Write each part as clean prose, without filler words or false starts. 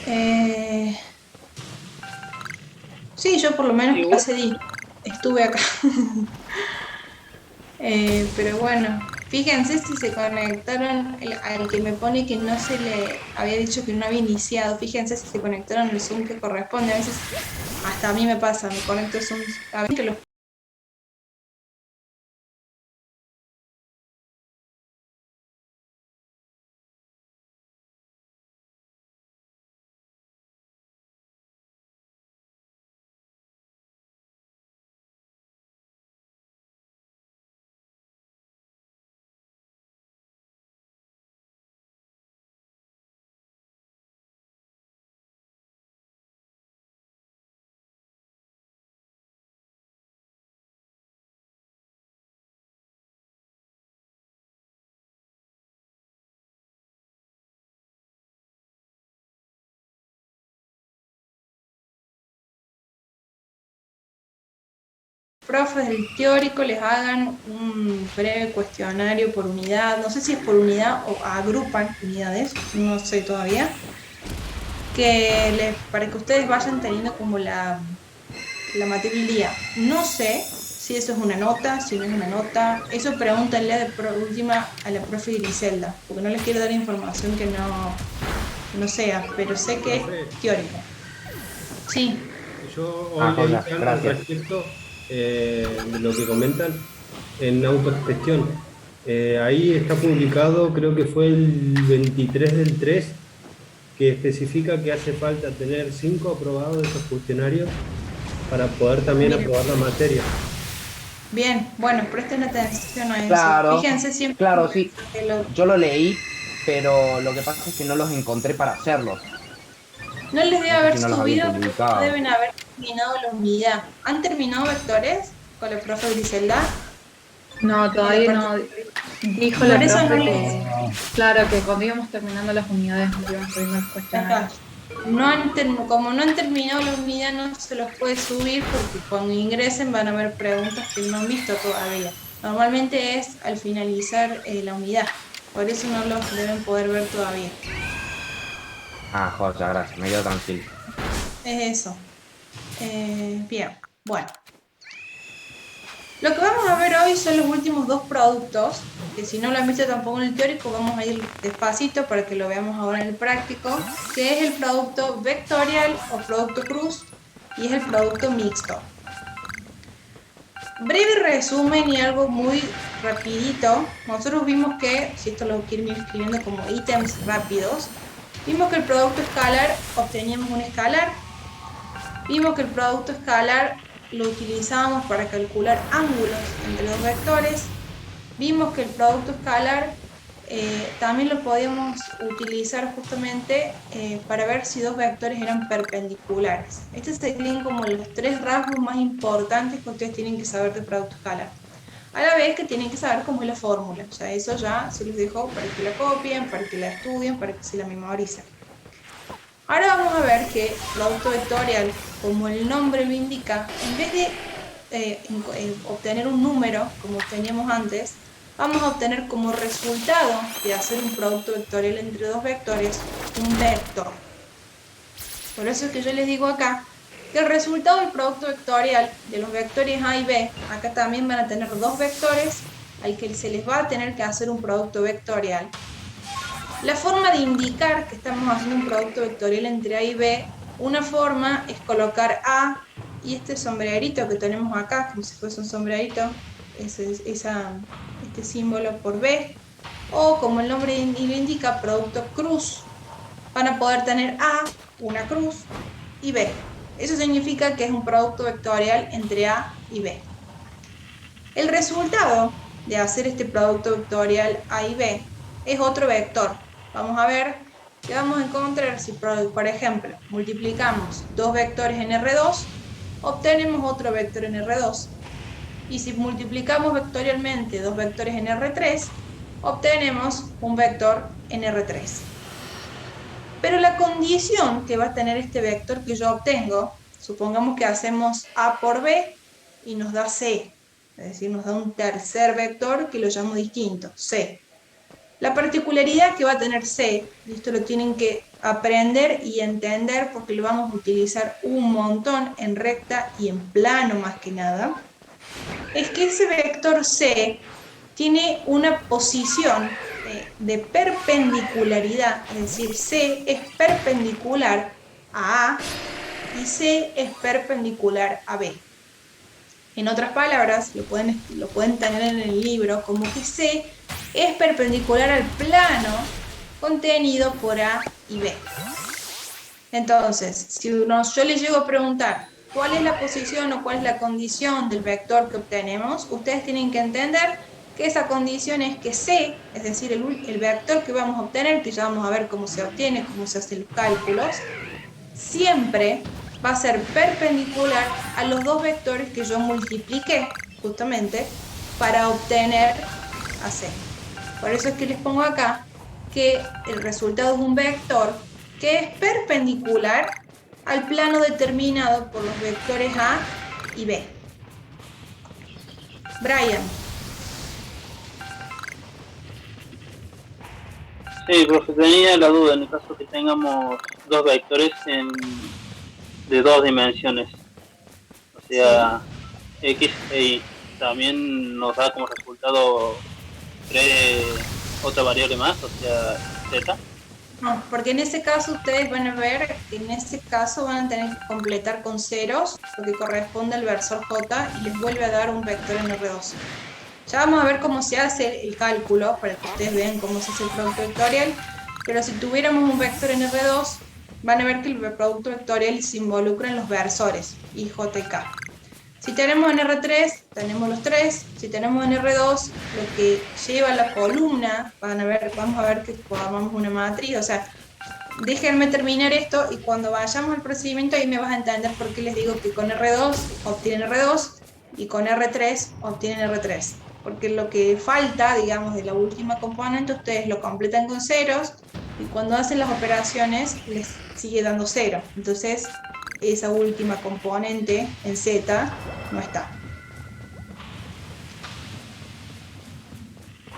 Eh, sí, yo por lo menos Igual, clase di, estuve acá. Pero bueno, fíjense si se conectaron al que me pone que no se le había dicho que no había iniciado. Fíjense si se conectaron al Zoom que corresponde. A veces hasta a mí me pasa, me conecto a Zoom. A veces que los profes del teórico les hagan un breve cuestionario por unidad. No sé si es por unidad o agrupan unidades, no sé todavía. Para que ustedes vayan teniendo como la materia del día. No sé si eso es una nota, si no es una nota. Eso pregúntenle de última a la profe Griselda, porque no les quiero dar información que no sea, pero sé que es Profe, teórico. Sí, yo hoy ah, leí joya, algo al gracias. respecto de lo que comentan en autogestión. Ahí está publicado, creo que fue el 23 del 3, que especifica que hace falta tener 5 aprobados de esos cuestionarios para poder también bien, aprobar la materia. bien. Bueno, presten atención a eso. Claro, Fíjense siempre claro, en sí. que lo... Yo lo leí, pero lo que pasa es que no los encontré para hacerlos. No les debe No sé haber si no los habían subido porque no publicado. deben haber terminado la unidad. ¿Han terminado vectores con la profe Griselda No, en la todavía parte? no. Dijo Por la eso no profe les... que, claro, que cuando íbamos terminando las unidades nos iban subiendo los Ya está. cuestionarios. Como no han terminado la unidad, no se los puede subir porque cuando ingresen van a haber preguntas que no han visto todavía. Normalmente es al finalizar la unidad, por eso no los deben poder ver todavía. Ah, joya, gracias, me quedo tranquilo. Es eso. Bien, bueno. Lo que vamos a ver hoy son los últimos dos productos, que si no lo han visto tampoco en el teórico, vamos a ir despacito para que lo veamos ahora en el práctico, que es el producto vectorial o producto cruz y es el producto mixto. Breve resumen y algo muy rapidito. Nosotros vimos que, si esto lo quieren ir escribiendo como ítems rápidos, vimos que el producto escalar obteníamos un escalar, vimos que el producto escalar lo utilizábamos para calcular ángulos entre dos vectores. Vimos que el producto escalar también lo podíamos utilizar justamente para ver si dos vectores eran perpendiculares. Estos serían como los tres rasgos más importantes que ustedes tienen que saber del producto escalar. A la vez que tienen que saber cómo es la fórmula. O sea, eso ya se los dejo para que la copien, para que la estudien, para que se la memoricen. Ahora vamos a ver que producto vectorial, como el nombre lo indica, en vez de obtener un número, como teníamos antes, vamos a obtener como resultado de hacer un producto vectorial entre dos vectores, un vector. Por eso es que yo les digo acá que el resultado del producto vectorial de los vectores A y B, acá también van a tener dos vectores al que se les va a tener que hacer un producto vectorial. La forma de indicar que estamos haciendo un producto vectorial entre A y B, una forma es colocar A y este sombrerito que tenemos acá, como si fuese un sombrerito, este símbolo por B, o como el nombre lo indica, producto cruz. Van a poder tener A, una cruz, y B. Eso significa que es un producto vectorial entre A y B. El resultado de hacer este producto vectorial A y B es otro vector. Vamos a ver qué vamos a encontrar si, por ejemplo, multiplicamos dos vectores en R2, obtenemos otro vector en R2. Y si multiplicamos vectorialmente dos vectores en R3, obtenemos un vector en R3. Pero la condición que va a tener este vector que yo obtengo, supongamos que hacemos A por B y nos da C, es decir, nos da un tercer vector que lo llamo distinto, C. La particularidad que va a tener C, y esto lo tienen que aprender y entender porque lo vamos a utilizar un montón en recta y en plano más que nada, es que ese vector C tiene una posición de perpendicularidad, es decir, C es perpendicular a A y C es perpendicular a B. En otras palabras, lo pueden tener en el libro como que C es perpendicular al plano contenido por A y B. Entonces, si yo les llego a preguntar cuál es la posición o cuál es la condición del vector que obtenemos, ustedes tienen que entender que esa condición es que C, es decir, el vector que vamos a obtener, que ya vamos a ver cómo se obtiene, cómo se hacen los cálculos, siempre va a ser perpendicular a los dos vectores que yo multipliqué, justamente, para obtener a C. Por eso es que les pongo acá que el resultado es un vector que es perpendicular al plano determinado por los vectores A y B. Brian. Sí, profe, tenía la duda en el caso que tengamos dos vectores de dos dimensiones. O sea, sí. X e Y. También nos da como resultado otra variable más, o sea, Z. No, porque en ese caso ustedes van a ver que en ese caso van a tener que completar con ceros, lo que corresponde al versor J, y les vuelve a dar un vector en R2. Ya vamos a ver cómo se hace el cálculo, para que ustedes vean cómo se hace el producto vectorial, pero si tuviéramos un vector en R2, van a ver que el producto vectorial se involucra en los versores, I, J y K. Si tenemos en R3, tenemos los tres. Si tenemos en R2, lo que lleva la columna, vamos a ver que formamos una matriz. O sea, déjenme terminar esto y cuando vayamos al procedimiento ahí me vas a entender por qué les digo que con R2 obtienen R2 y con R3 obtienen R3. Porque lo que falta, digamos, de la última componente, ustedes lo completan con ceros y cuando hacen las operaciones les sigue dando cero. Entonces, esa última componente en Z no está.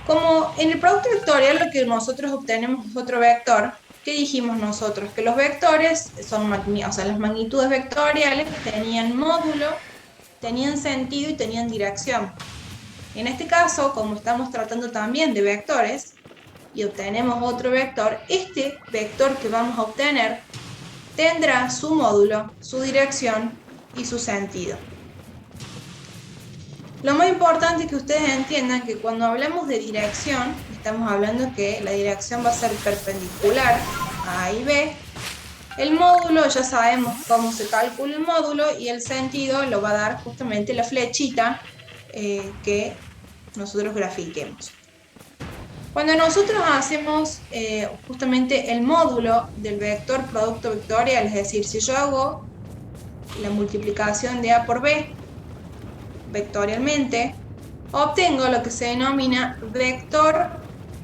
Como en el producto vectorial lo que nosotros obtenemos es otro vector, ¿qué dijimos nosotros? Que los vectores son, o sea, las magnitudes vectoriales tenían módulo, tenían sentido y tenían dirección. En este caso, como estamos tratando también de vectores y obtenemos otro vector, este vector que vamos a obtener tendrá su módulo, su dirección y su sentido. Lo más importante es que ustedes entiendan que cuando hablamos de dirección, estamos hablando que la dirección va a ser perpendicular a A y B. El módulo, ya sabemos cómo se calcula el módulo, y el sentido lo va a dar justamente la flechita que nosotros grafiquemos. Cuando nosotros hacemos justamente el módulo del vector producto vectorial, es decir, si yo hago la multiplicación de A por B vectorialmente, obtengo lo que se denomina vector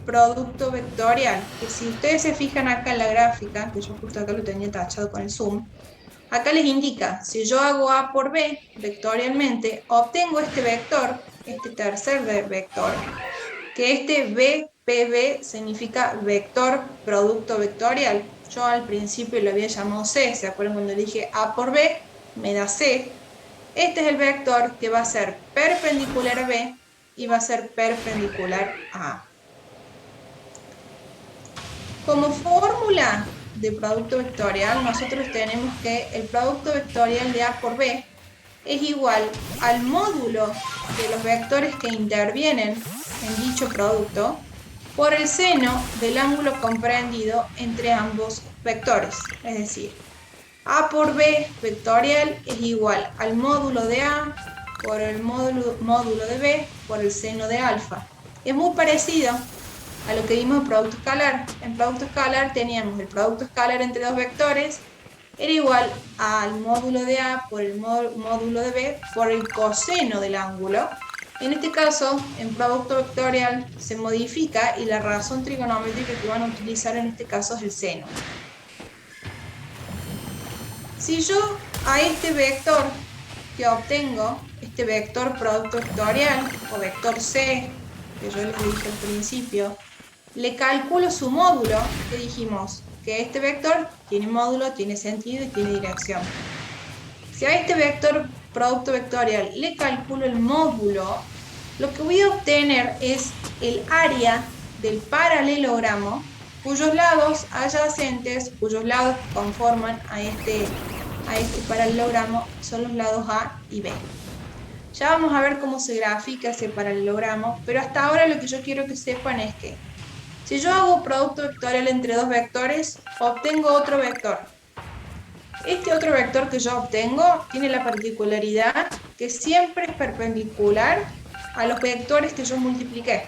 producto vectorial, que si ustedes se fijan acá en la gráfica, que yo justo acá lo tenía tachado con el zoom, acá les indica, si yo hago A por B vectorialmente, obtengo este vector, este tercer vector, que este VPB significa vector producto vectorial. Yo al principio lo había llamado C, ¿se acuerdan cuando dije A por B? Me da C. Este es el vector que va a ser perpendicular a B y va a ser perpendicular a A. Como fórmula de producto vectorial, nosotros tenemos que el producto vectorial de A por B es igual al módulo de los vectores que intervienen en dicho producto por el seno del ángulo comprendido entre ambos vectores. Es decir, A por B vectorial es igual al módulo de A por el módulo de B por el seno de alfa. Es muy parecido a lo que vimos en producto escalar. En producto escalar teníamos el producto escalar entre dos vectores, era igual al módulo de A por el módulo de B por el coseno del ángulo. En este caso, en producto vectorial se modifica y la razón trigonométrica que van a utilizar en este caso es el seno. Si yo a este vector que obtengo, este vector producto vectorial o vector C, que yo les dije al principio, le calculo su módulo, que dijimos que este vector tiene módulo, tiene sentido y tiene dirección. Si a este vector producto vectorial le calculo el módulo, lo que voy a obtener es el área del paralelogramo cuyos lados adyacentes, cuyos lados conforman a este paralelogramo son los lados A y B. Ya vamos a ver cómo se grafica ese paralelogramo, pero hasta ahora lo que yo quiero que sepan es que si yo hago producto vectorial entre dos vectores, obtengo otro vector. Este otro vector que yo obtengo tiene la particularidad que siempre es perpendicular a los vectores que yo multipliqué.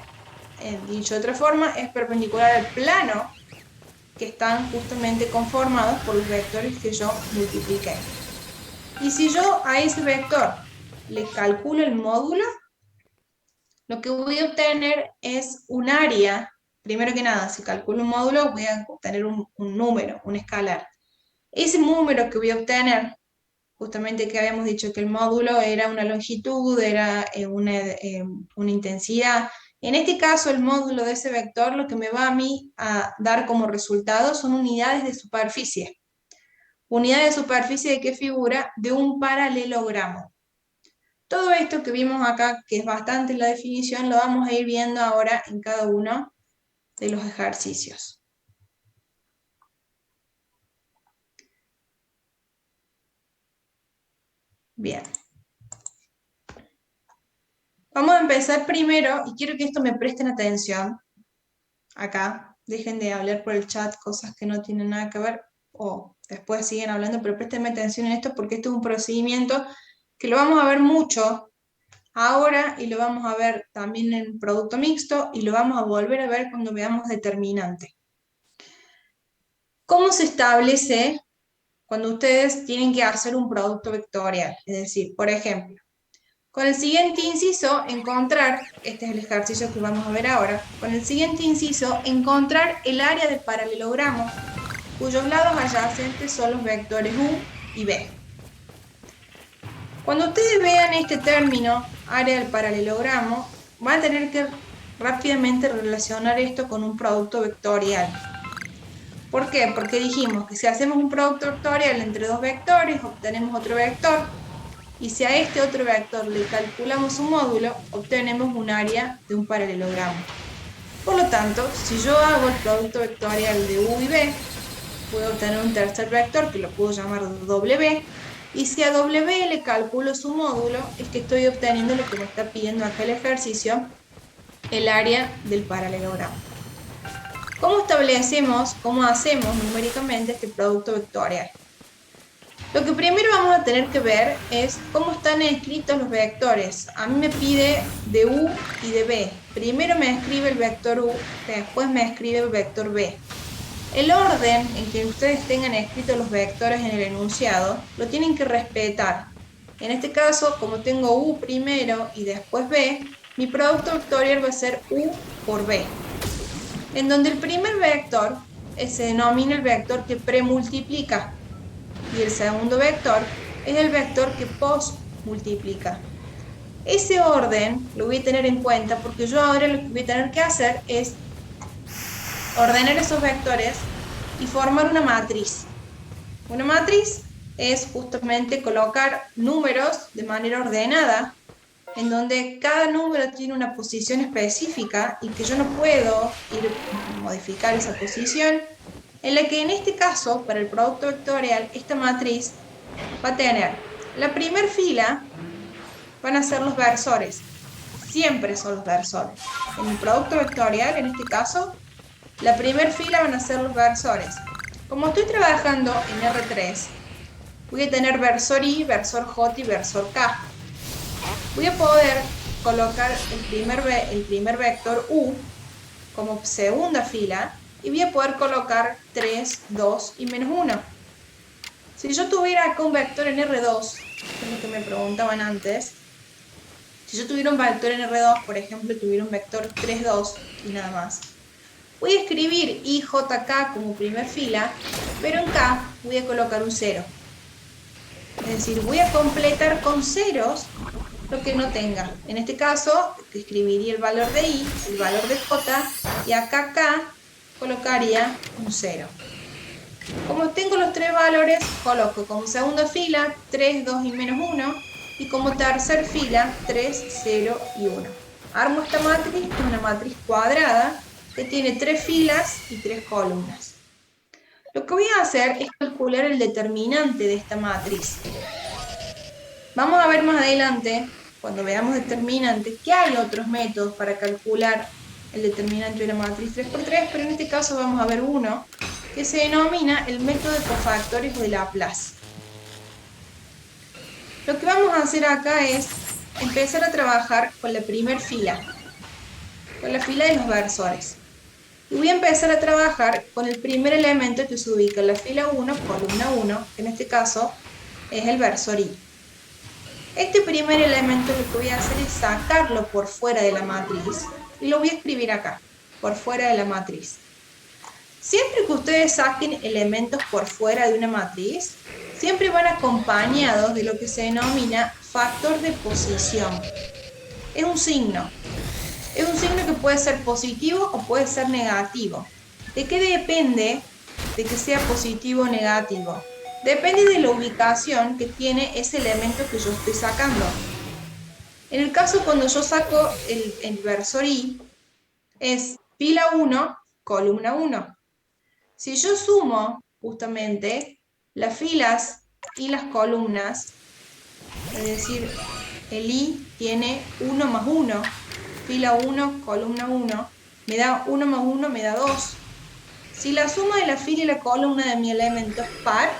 Dicho de otra forma, es perpendicular al plano que están justamente conformados por los vectores que yo multipliqué. Y si yo a ese vector le calculo el módulo, lo que voy a obtener es un área. Primero que nada, si calculo un módulo, voy a obtener un número, un escalar. Ese número que voy a obtener, justamente que habíamos dicho que el módulo era una longitud, era una intensidad. En este caso, el módulo de ese vector lo que me va a mí a dar como resultado son unidades de superficie. Unidades de superficie de qué figura? De un paralelogramo. Todo esto que vimos acá, que es bastante la definición, lo vamos a ir viendo ahora en cada uno de los ejercicios. Bien. Vamos a empezar primero, y quiero que esto me presten atención. Acá, dejen de hablar por el chat cosas que no tienen nada que ver, o después siguen hablando, pero préstenme atención en esto porque esto es un procedimiento que lo vamos a ver mucho ahora, y lo vamos a ver también en producto mixto, y lo vamos a volver a ver cuando veamos determinante. ¿Cómo se establece cuando ustedes tienen que hacer un producto vectorial? Es decir, por ejemplo, con el siguiente inciso, encontrar, este es el ejercicio que vamos a ver ahora, con el siguiente inciso, encontrar el área del paralelogramo, cuyos lados adyacentes son los vectores U y B. Cuando ustedes vean este término, área del paralelogramo, van a tener que rápidamente relacionar esto con un producto vectorial. ¿Por qué? Porque dijimos que si hacemos un producto vectorial entre dos vectores, obtenemos otro vector, y si a este otro vector le calculamos un módulo, obtenemos un área de un paralelogramo. Por lo tanto, si yo hago el producto vectorial de U y B, puedo obtener un tercer vector que lo puedo llamar W, y si a W le calculo su módulo, es que estoy obteniendo lo que me está pidiendo acá el ejercicio, el área del paralelogramo. ¿Cómo establecemos, cómo hacemos numéricamente este producto vectorial? Lo que primero vamos a tener que ver es cómo están escritos los vectores. A mí me pide de U y de B. Primero me escribe el vector U, después me escribe el vector B. El orden en que ustedes tengan escritos los vectores en el enunciado, lo tienen que respetar. En este caso, como tengo U primero y después B, mi producto vectorial va a ser U por B. En donde el primer vector se denomina el vector que premultiplica, y el segundo vector es el vector que postmultiplica. Ese orden lo voy a tener en cuenta porque yo ahora lo que voy a tener que hacer es ordenar esos vectores y formar una matriz. Una matriz es justamente colocar números de manera ordenada, en donde cada número tiene una posición específica y que yo no puedo ir a modificar esa posición, en la que en este caso, para el producto vectorial, esta matriz va a tener la primera fila, van a ser los versores, siempre son los versores. En el producto vectorial, en este caso, la primera fila van a ser los versores. Como estoy trabajando en R3, voy a tener versor I, versor J y versor K. Voy a poder colocar el primer vector U como segunda fila, y voy a poder colocar 3, 2 y menos 1. Si yo tuviera acá un vector en R2, que es lo que me preguntaban antes, si yo tuviera un vector en R2, por ejemplo, tuviera un vector 3, 2 y nada más, voy a escribir IJK como primer fila, pero en K voy a colocar un 0. Es decir, voy a completar con ceros lo que no tenga. En este caso, escribiría el valor de I, el valor de J Y acá K colocaría un 0. Como tengo los tres valores, coloco como segunda fila 3, 2 y menos 1. Y como tercer fila 3, 0 y 1. Armo esta matriz, que es una matriz cuadrada, que tiene 3 filas y 3 columnas. Lo que voy a hacer es calcular el determinante de esta matriz. Vamos a ver más adelante, cuando veamos determinantes, que hay otros métodos para calcular el determinante de una matriz 3×3, pero en este caso vamos a ver uno que se denomina el método de cofactores o de Laplace. Lo que vamos a hacer acá es empezar a trabajar con la primera fila, con la fila de los versores. Y voy a empezar a trabajar con el primer elemento que se ubica en la fila 1, columna 1, que en este caso es el versor I. Este primer elemento lo que voy a hacer es sacarlo por fuera de la matriz y lo voy a escribir acá, por fuera de la matriz. Siempre que ustedes saquen elementos por fuera de una matriz, siempre van acompañados de lo que se denomina factor de posición. Es un signo. Es un signo que puede ser positivo o puede ser negativo. ¿De qué depende de que sea positivo o negativo? Depende de la ubicación que tiene ese elemento que yo estoy sacando. En el caso cuando yo saco el versor I, es fila 1, columna 1. Si yo sumo justamente las filas y las columnas, es decir, el I tiene 1 más 1, fila 1, columna 1, me da 1 más 1, me da 2. Si la suma de la fila y la columna de mi elemento es par,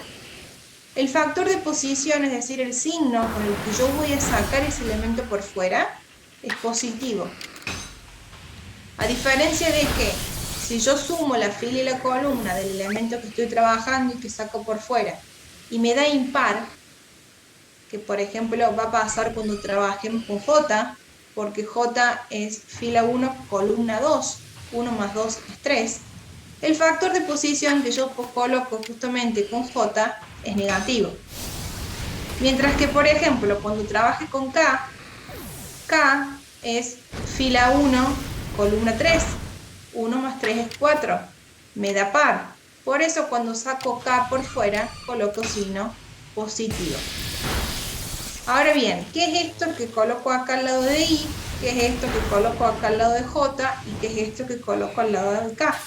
el factor de posición, es decir, el signo con el que yo voy a sacar ese elemento por fuera, es positivo. A diferencia de que, si yo sumo la fila y la columna del elemento que estoy trabajando y que saco por fuera, y me da impar, que por ejemplo va a pasar cuando trabajemos con J, porque J es fila 1, columna 2, 1 más 2 es 3, el factor de posición que yo coloco justamente con J es negativo. Mientras que, por ejemplo, cuando trabaje con K, K es fila 1, columna 3, 1 más 3 es 4, me da par. Por eso cuando saco K por fuera, coloco signo positivo. Ahora bien, ¿qué es esto que coloco acá al lado de I? ¿Qué es esto que coloco acá al lado de J? ¿Y qué es esto que coloco al lado de K?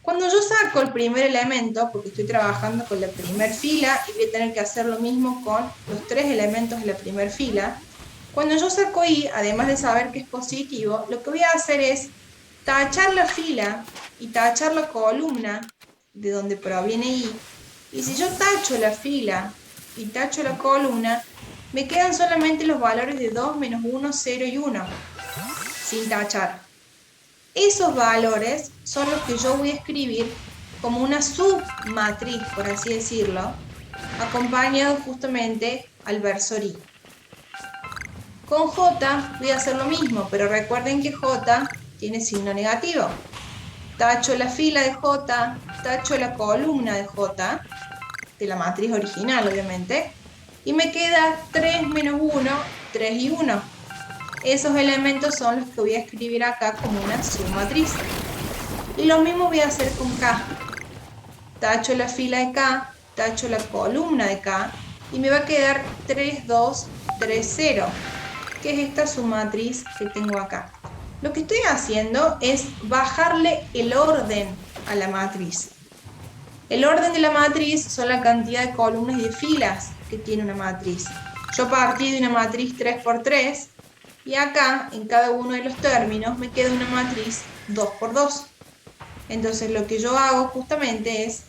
Cuando yo saco el primer elemento, porque estoy trabajando con la primera fila y voy a tener que hacer lo mismo con los tres elementos de la primera fila, cuando yo saco I, además de saber que es positivo, lo que voy a hacer es tachar la fila y tachar la columna de donde proviene I. Y si yo tacho la fila y tacho la columna, me quedan solamente los valores de 2, menos 1, 0 y 1, sin tachar. Esos valores son los que yo voy a escribir como una submatriz, por así decirlo, acompañado justamente al versor I. Con J voy a hacer lo mismo, pero recuerden que J tiene signo negativo. Tacho la fila de J, tacho la columna de J, de la matriz original obviamente, y me queda 3 menos 1, 3 y 1. Esos elementos son los que voy a escribir acá como una submatriz. Y lo mismo voy a hacer con K. Tacho la fila de K, tacho la columna de K, y me va a quedar 3, 2, 3, 0, que es esta submatriz que tengo acá. Lo que estoy haciendo es bajarle el orden a la matriz. El orden de la matriz son la cantidad de columnas y de filas que tiene una matriz. Yo partí de una matriz 3×3, y acá, en cada uno de los términos, me queda una matriz 2×2. Entonces lo que yo hago justamente es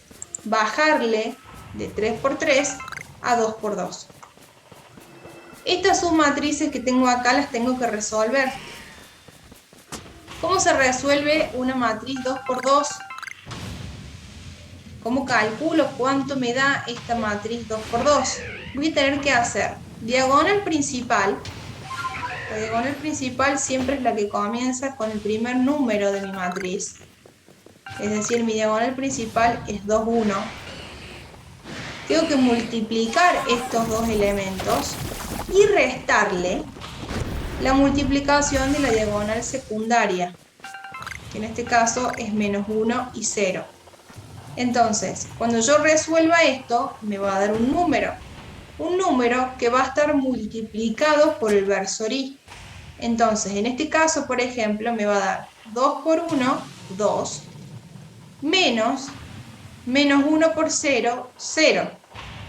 bajarle de 3×3 a 2×2. Estas submatrices que tengo acá las tengo que resolver. ¿Cómo se resuelve una matriz 2×2? ¿Cómo calculo cuánto me da esta matriz 2×2? Voy a tener que hacer diagonal principal. La diagonal principal siempre es la que comienza con el primer número de mi matriz. Es decir, mi diagonal principal es 2, 1. Tengo que multiplicar estos dos elementos y restarle la multiplicación de la diagonal secundaria, que en este caso es -1 y 0. Entonces, cuando yo resuelva esto, me va a dar un número que va a estar multiplicado por el versor i. Entonces, en este caso, por ejemplo, me va a dar 2 por 1, 2, menos 1 por 0, 0.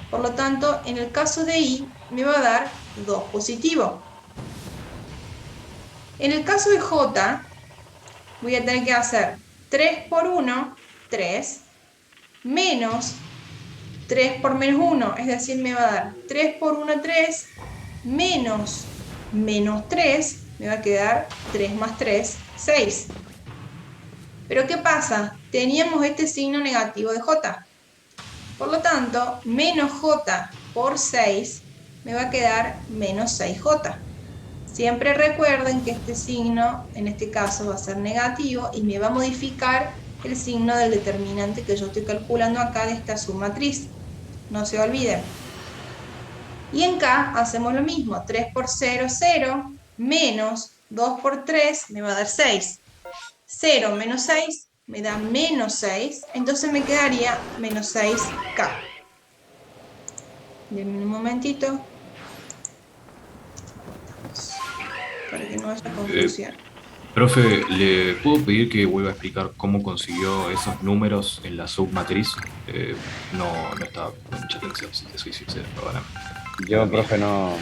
Por lo tanto, en el caso de i, me va a dar 2 positivo. En el caso de j, voy a tener que hacer 3 por 1, 3, menos 3 por menos 1, es decir, me va a dar 3 por 1, 3, menos 3, me va a quedar 3 más 3, 6. Pero ¿qué pasa? Teníamos este signo negativo de j. Por lo tanto, menos j por 6 me va a quedar menos 6j. Siempre recuerden que este signo, en este caso, va a ser negativo y me va a modificar el signo del determinante que yo estoy calculando acá de esta submatriz. No se olviden. Y en K hacemos lo mismo. 3 por 0, 0, menos 2 por 3 me va a dar 6. 0 menos 6 me da menos 6, entonces me quedaría menos 6K. Denme un momentito para que no haya confusión. Profe, ¿le puedo pedir que vuelva a explicar cómo consiguió esos números en la submatriz? No estaba con mucha atención, si te soy sincero, perdóname. Yo, profe, no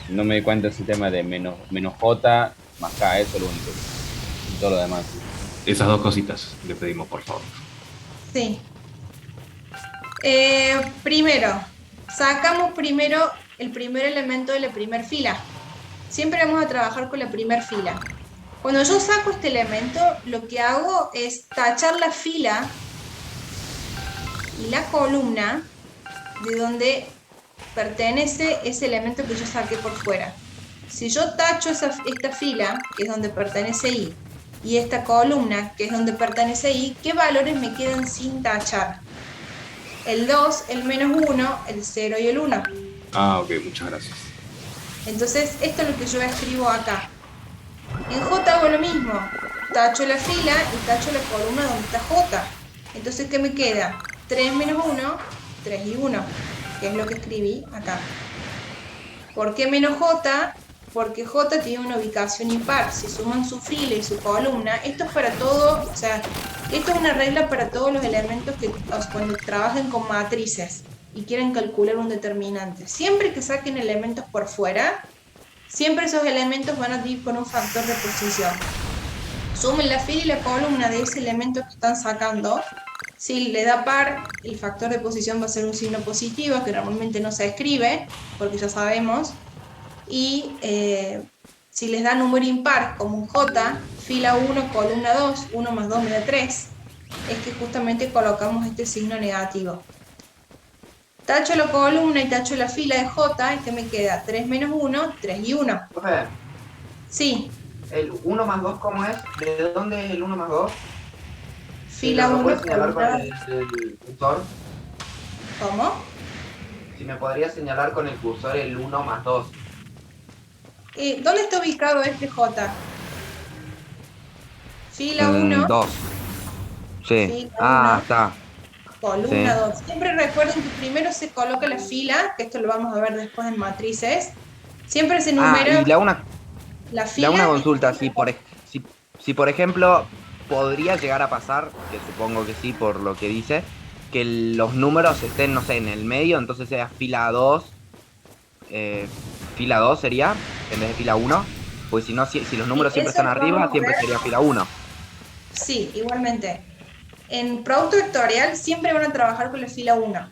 me di cuenta de ese tema de menos j más k, eso es lo único. Y todo lo demás. Esas dos cositas le pedimos, por favor. Sí. Primero, sacamos primero el primer elemento de la primera fila. Siempre vamos a trabajar con la primera fila. Cuando yo saco este elemento, lo que hago es tachar la fila y la columna de donde pertenece ese elemento que yo saqué por fuera. Si yo tacho esta fila, que es donde pertenece i, y esta columna, que es donde pertenece i, ¿qué valores me quedan sin tachar? El 2, el menos 1, el 0 y el 1. Ah, ok, muchas gracias. Entonces, esto es lo que yo escribo acá. En J hago lo mismo. Tacho la fila y tacho la columna donde está J. Entonces, ¿qué me queda? 3 menos 1, 3 y 1, que es lo que escribí acá. ¿Por qué menos J? Porque J tiene una ubicación impar. Si suman su fila y su columna, esto es para todo, o sea, esto es una regla para todos los elementos que cuando trabajen con matrices y quieren calcular un determinante. Siempre que saquen elementos por fuera, siempre esos elementos van a ir con un factor de posición. Sumen la fila y la columna de ese elemento que están sacando. Si le da par, el factor de posición va a ser un signo positivo, que normalmente no se escribe, porque ya sabemos. Y si les da número impar, como un J, fila 1, columna 2, 1 más 2 me da 3, es que justamente colocamos este signo negativo. Tacho la columna y tacho la fila de J, este me queda 3 menos 1, 3 y 1. Profe, Sí, ¿el 1 más 2 cómo es? ¿De dónde es el 1 más 2? fila ¿Me 1, puedes señalar con columna... el cursor? ¿Cómo? Si me podría señalar con el cursor el 1 más 2. ¿Dónde está ubicado este J? Fila 1, 2. Sí. Fila Ah, uno. está. columna Sí. 2. Siempre recuerden que primero se coloca la fila, que esto lo vamos a ver después en matrices. Siempre se numera Y le hago una, la le fila. hago una y- consulta. Si por ejemplo podría llegar a pasar, que supongo que sí por lo que dice, que los números estén, no sé, en el medio, entonces sea fila 2. Fila 2 sería, en vez de fila 1. Pues si no, si los números siempre eso están lo arriba, vamos a siempre ver. sería fila 1. Sí, igualmente. En producto vectorial siempre van a trabajar con la fila 1.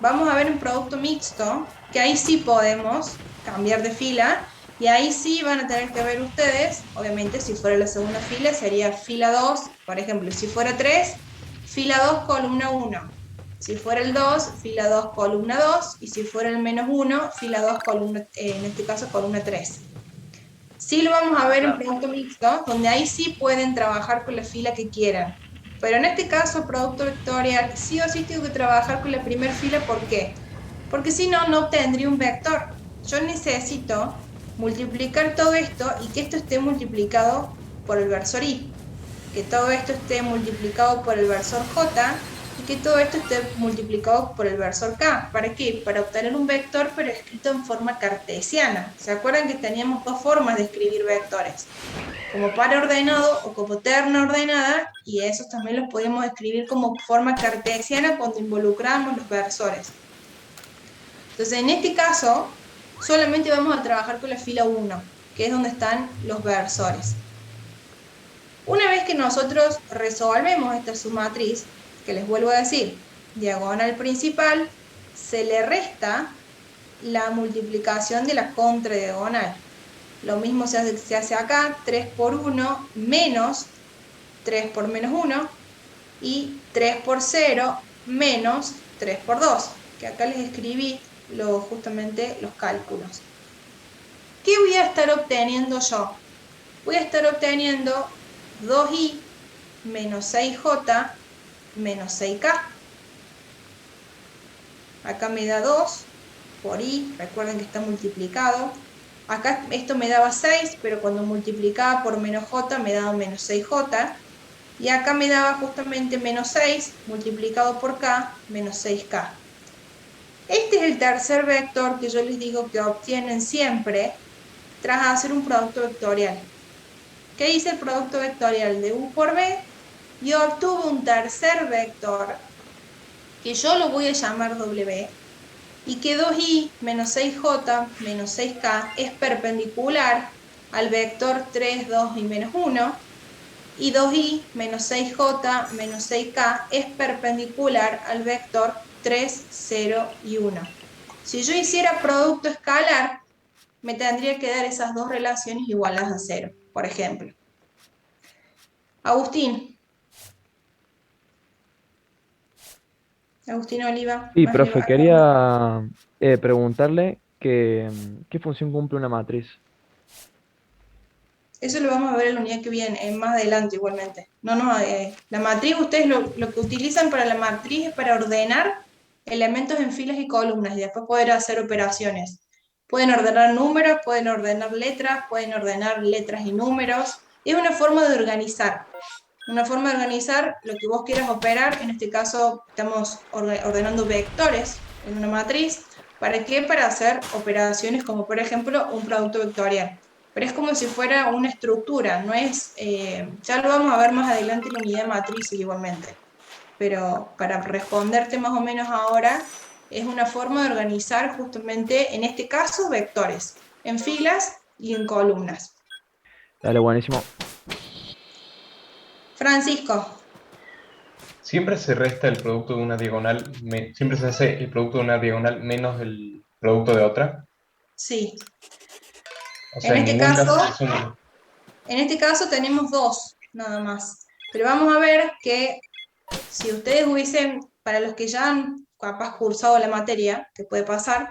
Vamos a ver en producto mixto, que ahí sí podemos cambiar de fila, y ahí sí van a tener que ver ustedes, obviamente si fuera la segunda fila sería fila 2, por ejemplo, si fuera 3, fila 2, columna 1. Si fuera el 2, fila 2, columna 2, y si fuera el menos 1, fila 2, columna, en este caso columna 3. Sí lo vamos a ver en producto mixto, donde ahí sí pueden trabajar con la fila que quieran. Pero en este caso, producto vectorial, sí o sí tengo que trabajar con la primera fila. ¿Por qué? Porque si no, no obtendría un vector. Yo necesito multiplicar todo esto y que esto esté multiplicado por el versor i. que todo esto esté multiplicado por el versor j, y que todo esto esté multiplicado por el versor k. ¿Para qué? Para obtener un vector, pero escrito en forma cartesiana. ¿Se acuerdan que teníamos dos formas de escribir vectores? Como par ordenado o como terna ordenada, y esos también los podemos escribir como forma cartesiana cuando involucramos los versores. Entonces, en este caso, solamente vamos a trabajar con la fila 1, que es donde están los versores. Una vez que nosotros resolvemos esta submatriz, que les vuelvo a decir, diagonal principal, se le resta la multiplicación de la contradiagonal. Lo mismo se hace acá, 3 por 1 menos 3 por menos 1, y 3 por 0 menos 3 por 2, que acá les escribí justamente los cálculos. ¿Qué voy a estar obteniendo yo? Voy a estar obteniendo 2i menos 6j menos 6k. Acá me da 2 por i, recuerden que está multiplicado. Acá esto me daba 6, pero cuando multiplicaba por menos j me daba menos 6j. Y acá me daba justamente menos 6 multiplicado por k, menos 6k. Este es el tercer vector que yo les digo que obtienen siempre tras hacer un producto vectorial. ¿Qué hice el producto vectorial de u por b? Y obtuve un tercer vector que yo lo voy a llamar w, y que 2i menos 6j menos 6k es perpendicular al vector 3, 2 y menos 1, y 2i menos 6j menos 6k es perpendicular al vector 3, 0 y 1. Si yo hiciera producto escalar, me tendría que dar esas dos relaciones igualadas a 0, por ejemplo. Agustín Oliva. Sí, más profe, Oliva. quería preguntarle qué función cumple una matriz. Eso lo vamos a ver en la unidad que viene, más adelante igualmente. La matriz, ustedes lo que utilizan para la matriz es para ordenar elementos en filas y columnas y después poder hacer operaciones. Pueden ordenar números, pueden ordenar letras y números. Es una forma de organizar. Una forma de organizar lo que vos quieras operar. En este caso estamos ordenando vectores en una matriz. ¿Para qué? Para hacer operaciones como por ejemplo un producto vectorial. Pero es como si fuera una estructura, no es, ya lo vamos a ver más adelante en la unidad de matrices igualmente. Pero para responderte más o menos ahora, es una forma de organizar justamente, en este caso, vectores, en filas y en columnas. Dale, buenísimo. Francisco, Siempre se resta el producto de una diagonal, siempre se hace el producto de una diagonal menos el producto de otra. sí. O sea, en En este ningún caso caso, se suma. En este caso tenemos dos, nada más. Pero vamos a ver que si ustedes hubiesen, para los que ya han capaz cursado la materia, que puede pasar,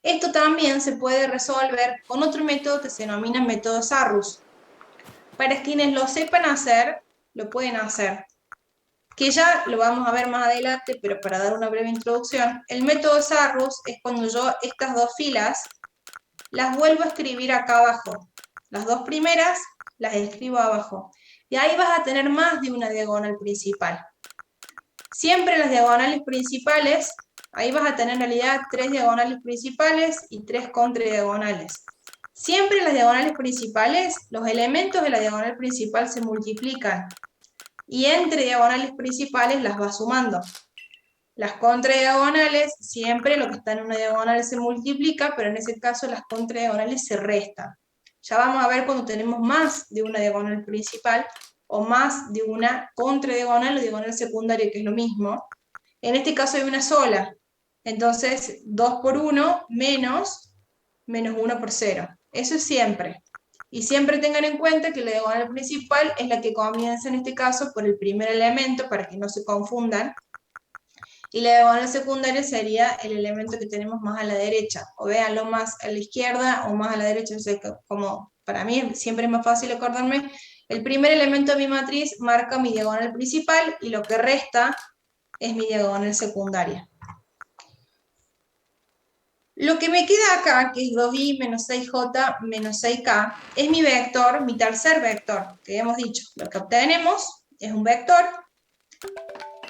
esto también se puede resolver con otro método que se denomina método Sarrus. Para quienes lo sepan hacer, lo pueden hacer. Que ya lo vamos a ver más adelante, pero para dar una breve introducción, el método Sarrus es cuando yo estas dos filas las vuelvo a escribir acá abajo. Las dos primeras las escribo abajo. Y ahí vas a tener más de una diagonal principal. Siempre las diagonales principales, ahí vas a tener en realidad 3 diagonales principales y 3 contradiagonales. Siempre en las diagonales principales, los elementos de la diagonal principal se multiplican. Y entre diagonales principales las vas sumando. Las contradiagonales, siempre lo que está en una diagonal se multiplica, pero en ese caso las contradiagonales se restan. Ya vamos a ver cuando tenemos más de una diagonal principal o más de una contradiagonal o diagonal secundaria, que es lo mismo. En este caso hay una sola. Entonces, 2 por 1 menos 1 por 0. Eso es siempre. Y siempre tengan en cuenta que la diagonal principal es la que comienza en este caso por el primer elemento, para que no se confundan. Y la diagonal secundaria sería el elemento que tenemos más a la derecha, o véanlo más a la izquierda o más a la derecha, no sé, como para mí siempre es más fácil acordarme, el primer elemento de mi matriz marca mi diagonal principal y lo que resta es mi diagonal secundaria. Lo que me queda acá, que es 2i menos 6j menos 6k, es mi vector, mi tercer vector, que hemos dicho. Lo que obtenemos es un vector,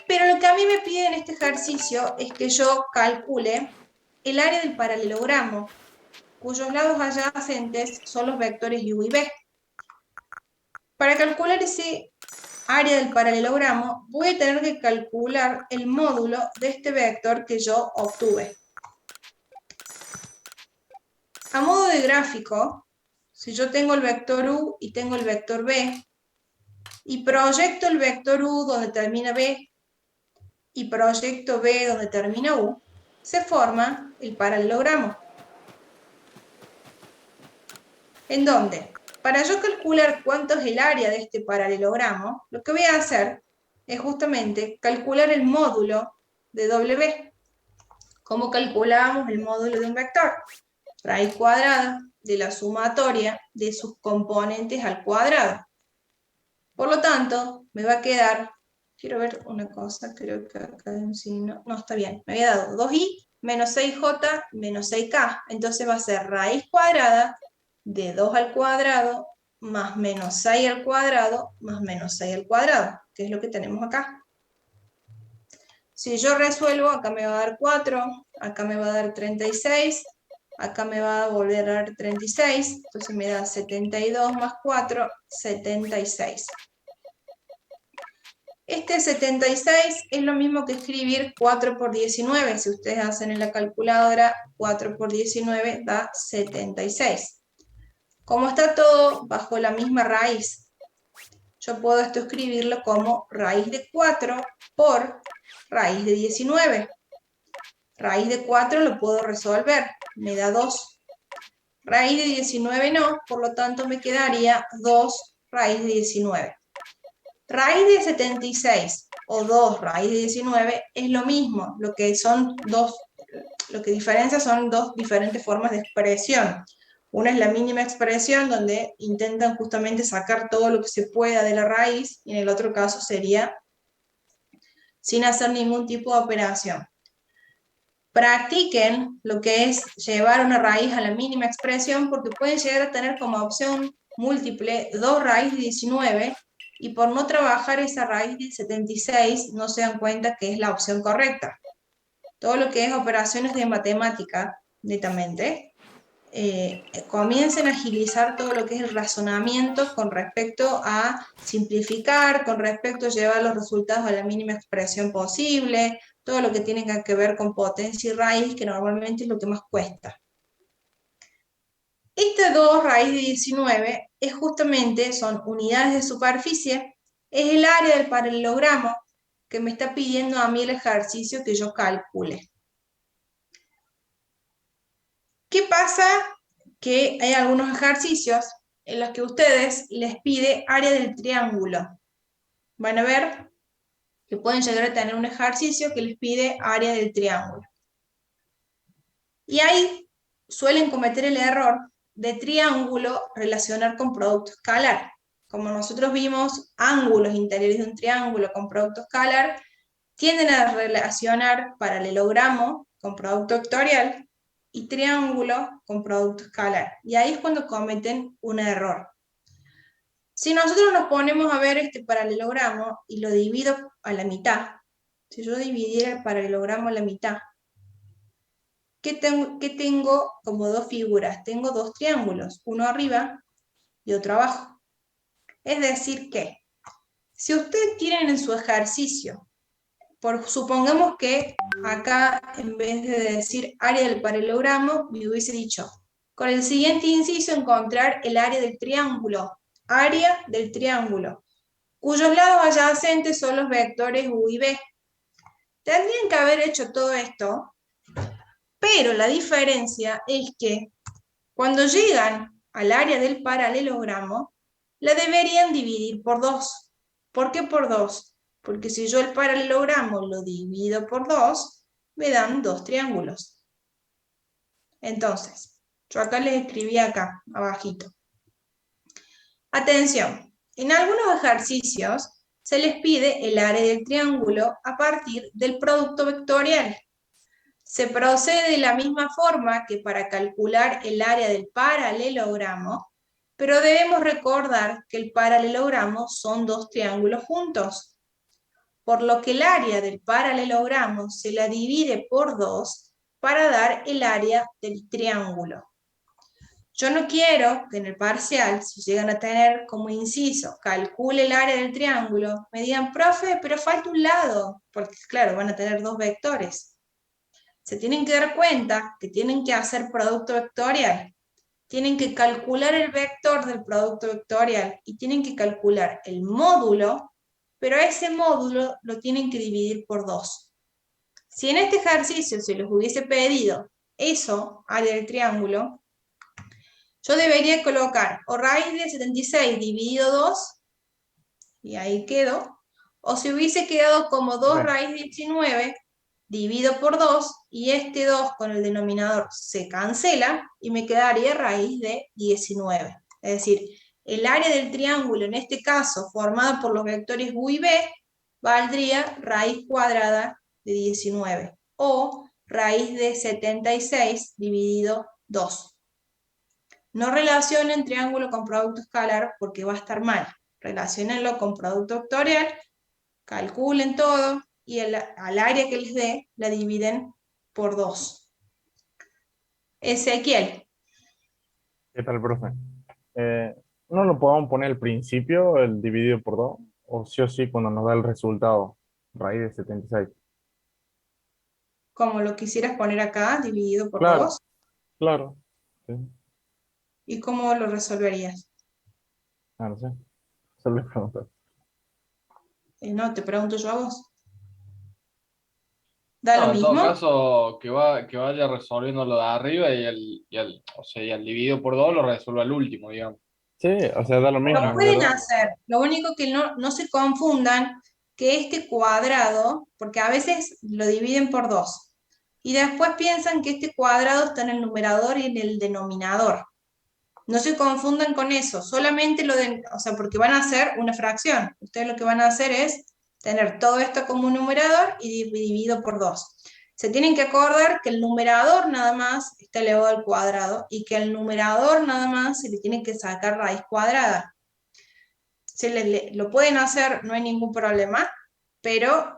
pero lo que a mí me pide en este ejercicio es que yo calcule el área del paralelogramo, cuyos lados adyacentes son los vectores u y b. Para calcular ese área del paralelogramo, voy a tener que calcular el módulo de este vector que yo obtuve. A modo de gráfico, si yo tengo el vector u y tengo el vector b, y proyecto el vector u donde termina b, y proyecto b donde termina u, se forma el paralelogramo. ¿En dónde? Para yo calcular cuánto es el área de este paralelogramo, lo que voy a hacer es justamente calcular el módulo de W. ¿Cómo calculamos el módulo de un vector? Raíz cuadrada de la sumatoria de sus componentes al cuadrado. Por lo tanto, me va a quedar, quiero ver una cosa, creo que acá hay un signo, no está bien, me había dado 2i menos 6j menos 6k, entonces va a ser raíz cuadrada de 2 al cuadrado más menos 6 al cuadrado más menos 6 al cuadrado, que es lo que tenemos acá. Si yo resuelvo, acá me va a dar 4, acá me va a dar 36, acá me va a volver a dar 36, entonces me da 72 más 4, 76. Este 76 es lo mismo que escribir 4 por 19. Si ustedes hacen en la calculadora, 4 por 19 da 76. Como está todo bajo la misma raíz, yo puedo esto escribirlo como raíz de 4 por raíz de 19. Raíz de 4 lo puedo resolver, me da 2. Raíz de 19 no, por lo tanto me quedaría 2 raíz de 19. Raíz de 76 o 2 raíz de 19 es lo mismo, lo que diferencia son dos diferentes formas de expresión. Una es la mínima expresión, donde intentan justamente sacar todo lo que se pueda de la raíz, y en el otro caso sería sin hacer ningún tipo de operación. Practiquen lo que es llevar una raíz a la mínima expresión, porque pueden llegar a tener como opción múltiple 2 raíz de 19, y por no trabajar esa raíz de 76 no se dan cuenta que es la opción correcta. Todo lo que es operaciones de matemática, netamente, comiencen a agilizar todo lo que es el razonamiento con respecto a simplificar, con respecto a llevar los resultados a la mínima expresión posible, todo lo que tiene que ver con potencia y raíz, que normalmente es lo que más cuesta. Este 2 raíz de 19 es justamente, son unidades de superficie, es el área del paralelogramo que me está pidiendo a mí el ejercicio que yo calcule. ¿Qué pasa? Que hay algunos ejercicios en los que ustedes les pide área del triángulo. Van a ver que pueden llegar a tener un ejercicio que les pide área del triángulo. Y ahí suelen cometer el error de triángulo relacionar con producto escalar. Como nosotros vimos, ángulos interiores de un triángulo con producto escalar tienden a relacionar paralelogramo con producto vectorial y triángulo con producto escalar. Y ahí es cuando cometen un error. Si nosotros nos ponemos a ver este paralelogramo y lo divido a la mitad, si yo dividiera el paralelogramo a la mitad, ¿qué tengo como dos figuras? Tengo dos triángulos, uno arriba y otro abajo. Es decir que, si ustedes tienen en su ejercicio, supongamos que acá, en vez de decir área del paralelogramo, me hubiese dicho, con el siguiente inciso, encontrar el área del triángulo, cuyos lados adyacentes son los vectores u y b. Tendrían que haber hecho todo esto, pero la diferencia es que cuando llegan al área del paralelogramo, la deberían dividir por 2. ¿Por qué por 2? Porque si yo el paralelogramo lo divido por 2, me dan 2 triángulos. Entonces, yo acá les escribí acá, abajito. Atención, en algunos ejercicios se les pide el área del triángulo a partir del producto vectorial. Se procede de la misma forma que para calcular el área del paralelogramo, Pero debemos recordar que el paralelogramo son dos triángulos juntos, por lo que el área del paralelogramo se la divide por 2 para dar el área del triángulo. Yo no quiero que en el parcial, si llegan a tener como inciso, calcule el área del triángulo, me digan, profe, pero falta un lado, porque claro, van a tener dos vectores. Se tienen que dar cuenta que tienen que hacer producto vectorial. Tienen que calcular el vector del producto vectorial y tienen que calcular el módulo, pero ese módulo lo tienen que dividir por 2. Si en este ejercicio se les hubiese pedido eso, área del triángulo, yo debería colocar o raíz de 76 dividido 2, y ahí quedó, o si hubiese quedado como 2 raíz de 19 dividido por 2, y este 2 con el denominador se cancela, y me quedaría raíz de 19. Es decir, el área del triángulo, en este caso, formado por los vectores u y b, valdría raíz cuadrada de 19, o raíz de 76 dividido 2. No relacionen triángulo con producto escalar porque va a estar mal. Relaciónenlo con producto vectorial, calculen todo y al área que les dé la dividen por 2. Ezequiel. ¿Qué tal, profe? ¿No lo podemos poner al principio, el dividido por 2? O sí, cuando nos da el resultado, raíz de 76. Como lo quisieras poner acá, dividido por Claro, 2. claro. Sí. ¿Y cómo lo resolverías? No sé. Solo le pregunto. No, te pregunto yo a vos. ¿Da No, lo en todo mismo? caso, que vaya resolviendo lo de arriba o sea, y el dividido por 2 lo resuelva al último, digamos. Sí, o sea, da lo mismo, Lo en pueden verdad. hacer, lo único que no se confundan que este cuadrado, porque a veces lo dividen por 2, y después piensan que este cuadrado está en el numerador y en el denominador. No se confundan con eso, solamente o sea, porque van a hacer una fracción. Ustedes lo que van a hacer es tener todo esto como un numerador y dividido por 2. Se tienen que acordar que el numerador nada más está elevado al cuadrado y que al numerador nada más se le tiene que sacar raíz cuadrada. Lo pueden hacer, no hay ningún problema, pero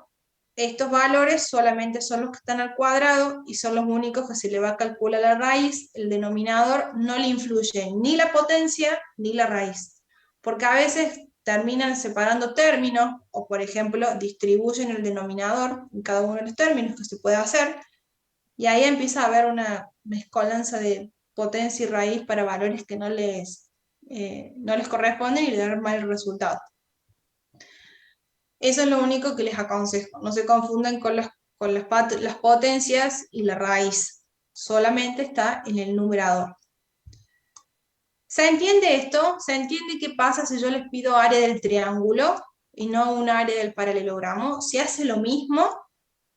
estos valores solamente son los que están al cuadrado y son los únicos que se le va a calcular la raíz. El denominador no le influye ni la potencia ni la raíz, porque a veces terminan separando términos o, por ejemplo, distribuyen el denominador en cada uno de los términos que se puede hacer, y ahí empieza a haber una mezcolanza de potencia y raíz para valores que no les corresponden y le dan mal resultado. Eso es lo único que les aconsejo. No se confundan con las potencias y la raíz. Solamente está en el numerador. ¿Se entiende esto? ¿Se entiende qué pasa si yo les pido área del triángulo y no un área del paralelogramo? Se hace lo mismo,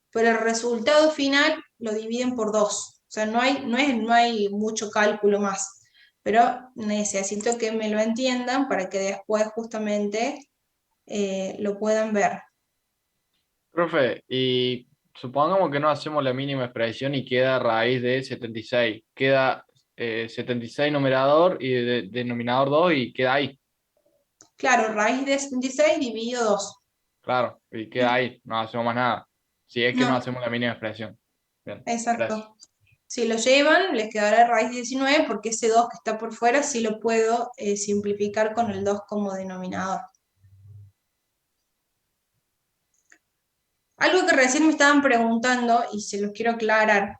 pero el resultado final lo dividen por 2. O sea, no hay mucho cálculo más. Pero necesito que me lo entiendan para que después justamente lo puedan ver. Profe, y supongamos que no hacemos la mínima expresión y queda raíz de 76. Queda 76 numerador y denominador 2 y queda ahí. Claro, raíz de 76 dividido 2. Claro, y queda ahí, no hacemos más nada. Si es que no No, hacemos la mínima expresión. Bien, gracias. exacto. Si lo llevan, les quedará raíz 19 porque ese 2 que está por fuera sí lo puedo simplificar con el 2 como denominador. Algo que recién me estaban preguntando y se los quiero aclarar.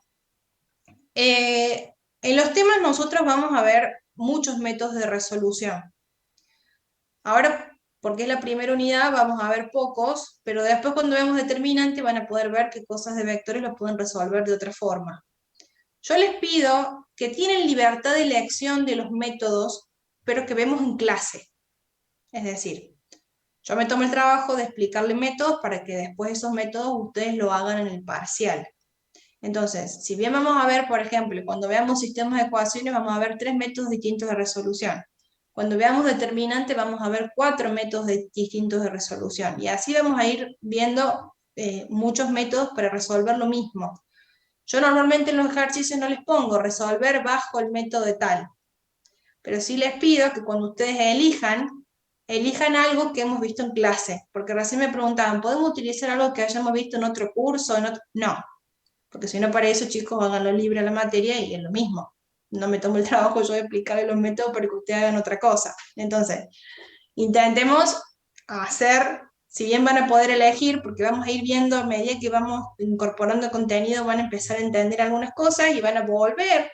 En los temas nosotros vamos a ver muchos métodos de resolución. Ahora, porque es la primera unidad, vamos a ver pocos, pero después cuando vemos determinante van a poder ver qué cosas de vectores los pueden resolver de otra forma. Yo les pido que tienen libertad de elección de los métodos, pero que vemos en clase. Es decir, yo me tomo el trabajo de explicarle métodos para que después esos métodos ustedes lo hagan en el parcial. Entonces, si bien vamos a ver, por ejemplo, cuando veamos sistemas de ecuaciones, vamos a ver 3 métodos distintos de resolución. Cuando veamos determinante, vamos a ver 4 métodos distintos de resolución. Y así vamos a ir viendo muchos métodos para resolver lo mismo. Yo normalmente en los ejercicios no les pongo resolver bajo el método de tal, pero sí les pido que cuando ustedes elijan algo que hemos visto en clase, porque recién me preguntaban, ¿podemos utilizar algo que hayamos visto en otro curso? No, porque si no para eso, chicos, háganlo libre a la materia y es lo mismo. No me tomo el trabajo yo de explicarles los métodos para que ustedes hagan otra cosa. Entonces, intentemos hacer, si bien van a poder elegir, porque vamos a ir viendo a medida que vamos incorporando contenido, van a empezar a entender algunas cosas y van a volver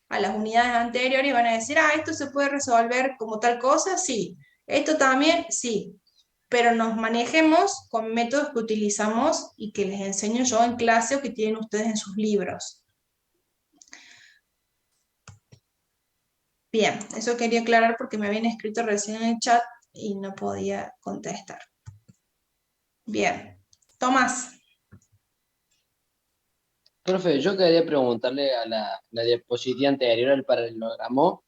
a las unidades anteriores y van a decir, esto se puede resolver como tal cosa, sí. Esto también, sí. Pero nos manejemos con métodos que utilizamos y que les enseño yo en clase o que tienen ustedes en sus libros. Bien, eso quería aclarar porque me habían escrito recién en el chat y no podía contestar. Bien, Tomás. Profe, yo quería preguntarle a la diapositiva anterior, al paralelogramo,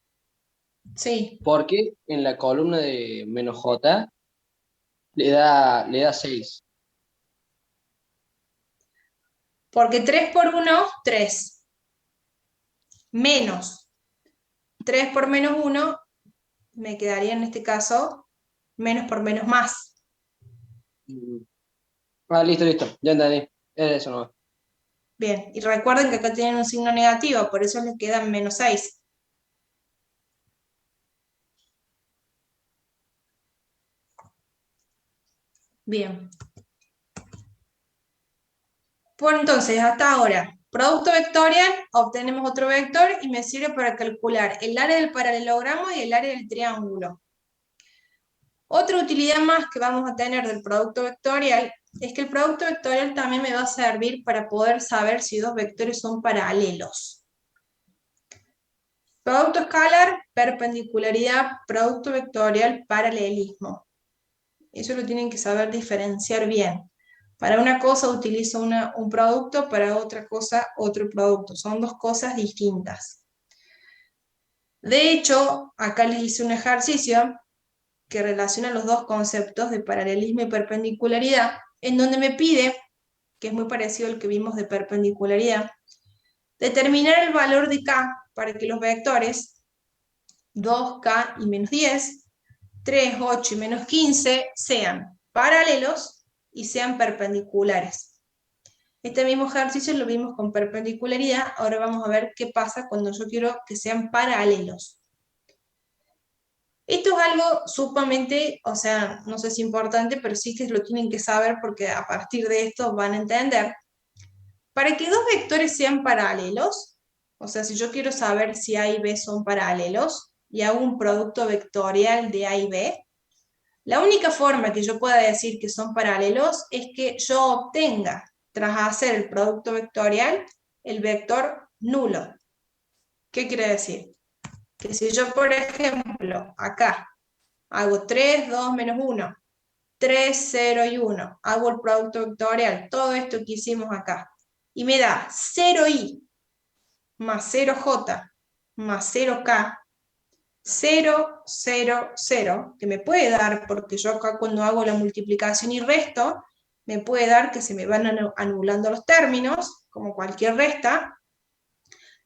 Sí. ¿por qué en la columna de menos J le da 6? Porque 3 por 1, 3. Menos 3 por menos 1, me quedaría en este caso menos por menos más. Listo, ya entendí. Eso no. Bien, y recuerden que acá tienen un signo negativo, por eso les quedan menos 6. Bien. Bueno, entonces, hasta ahora, producto vectorial, obtenemos otro vector y me sirve para calcular el área del paralelogramo y el área del triángulo. Otra utilidad más que vamos a tener del producto vectorial es que el producto vectorial también me va a servir para poder saber si dos vectores son paralelos. Producto escalar, perpendicularidad, producto vectorial, paralelismo. Eso lo tienen que saber diferenciar bien. Para una cosa utilizo un producto, para otra cosa otro producto. Son dos cosas distintas. De hecho, acá les hice un ejercicio que relaciona los dos conceptos de paralelismo y perpendicularidad, en donde me pide, que es muy parecido al que vimos de perpendicularidad, determinar el valor de k para que los vectores 2k y menos 10, 3, 8 y menos 15 sean paralelos y sean perpendiculares. Este mismo ejercicio lo vimos con perpendicularidad, ahora vamos a ver qué pasa cuando yo quiero que sean paralelos. Esto es algo sumamente, o sea, no sé si importante, pero sí que lo tienen que saber porque a partir de esto van a entender. Para que dos vectores sean paralelos, o sea, si yo quiero saber si A y B son paralelos y hago un producto vectorial de A y B, la única forma que yo pueda decir que son paralelos es que yo obtenga, tras hacer el producto vectorial, el vector nulo. ¿Qué quiere decir? Que si yo, por ejemplo, acá hago 3, 2, menos 1, 3, 0 y 1, hago el producto vectorial, todo esto que hicimos acá, y me da 0i más 0j más 0k, 0, 0, 0, que me puede dar, porque yo acá cuando hago la multiplicación y resto, me puede dar que se me van anulando los términos, como cualquier resta.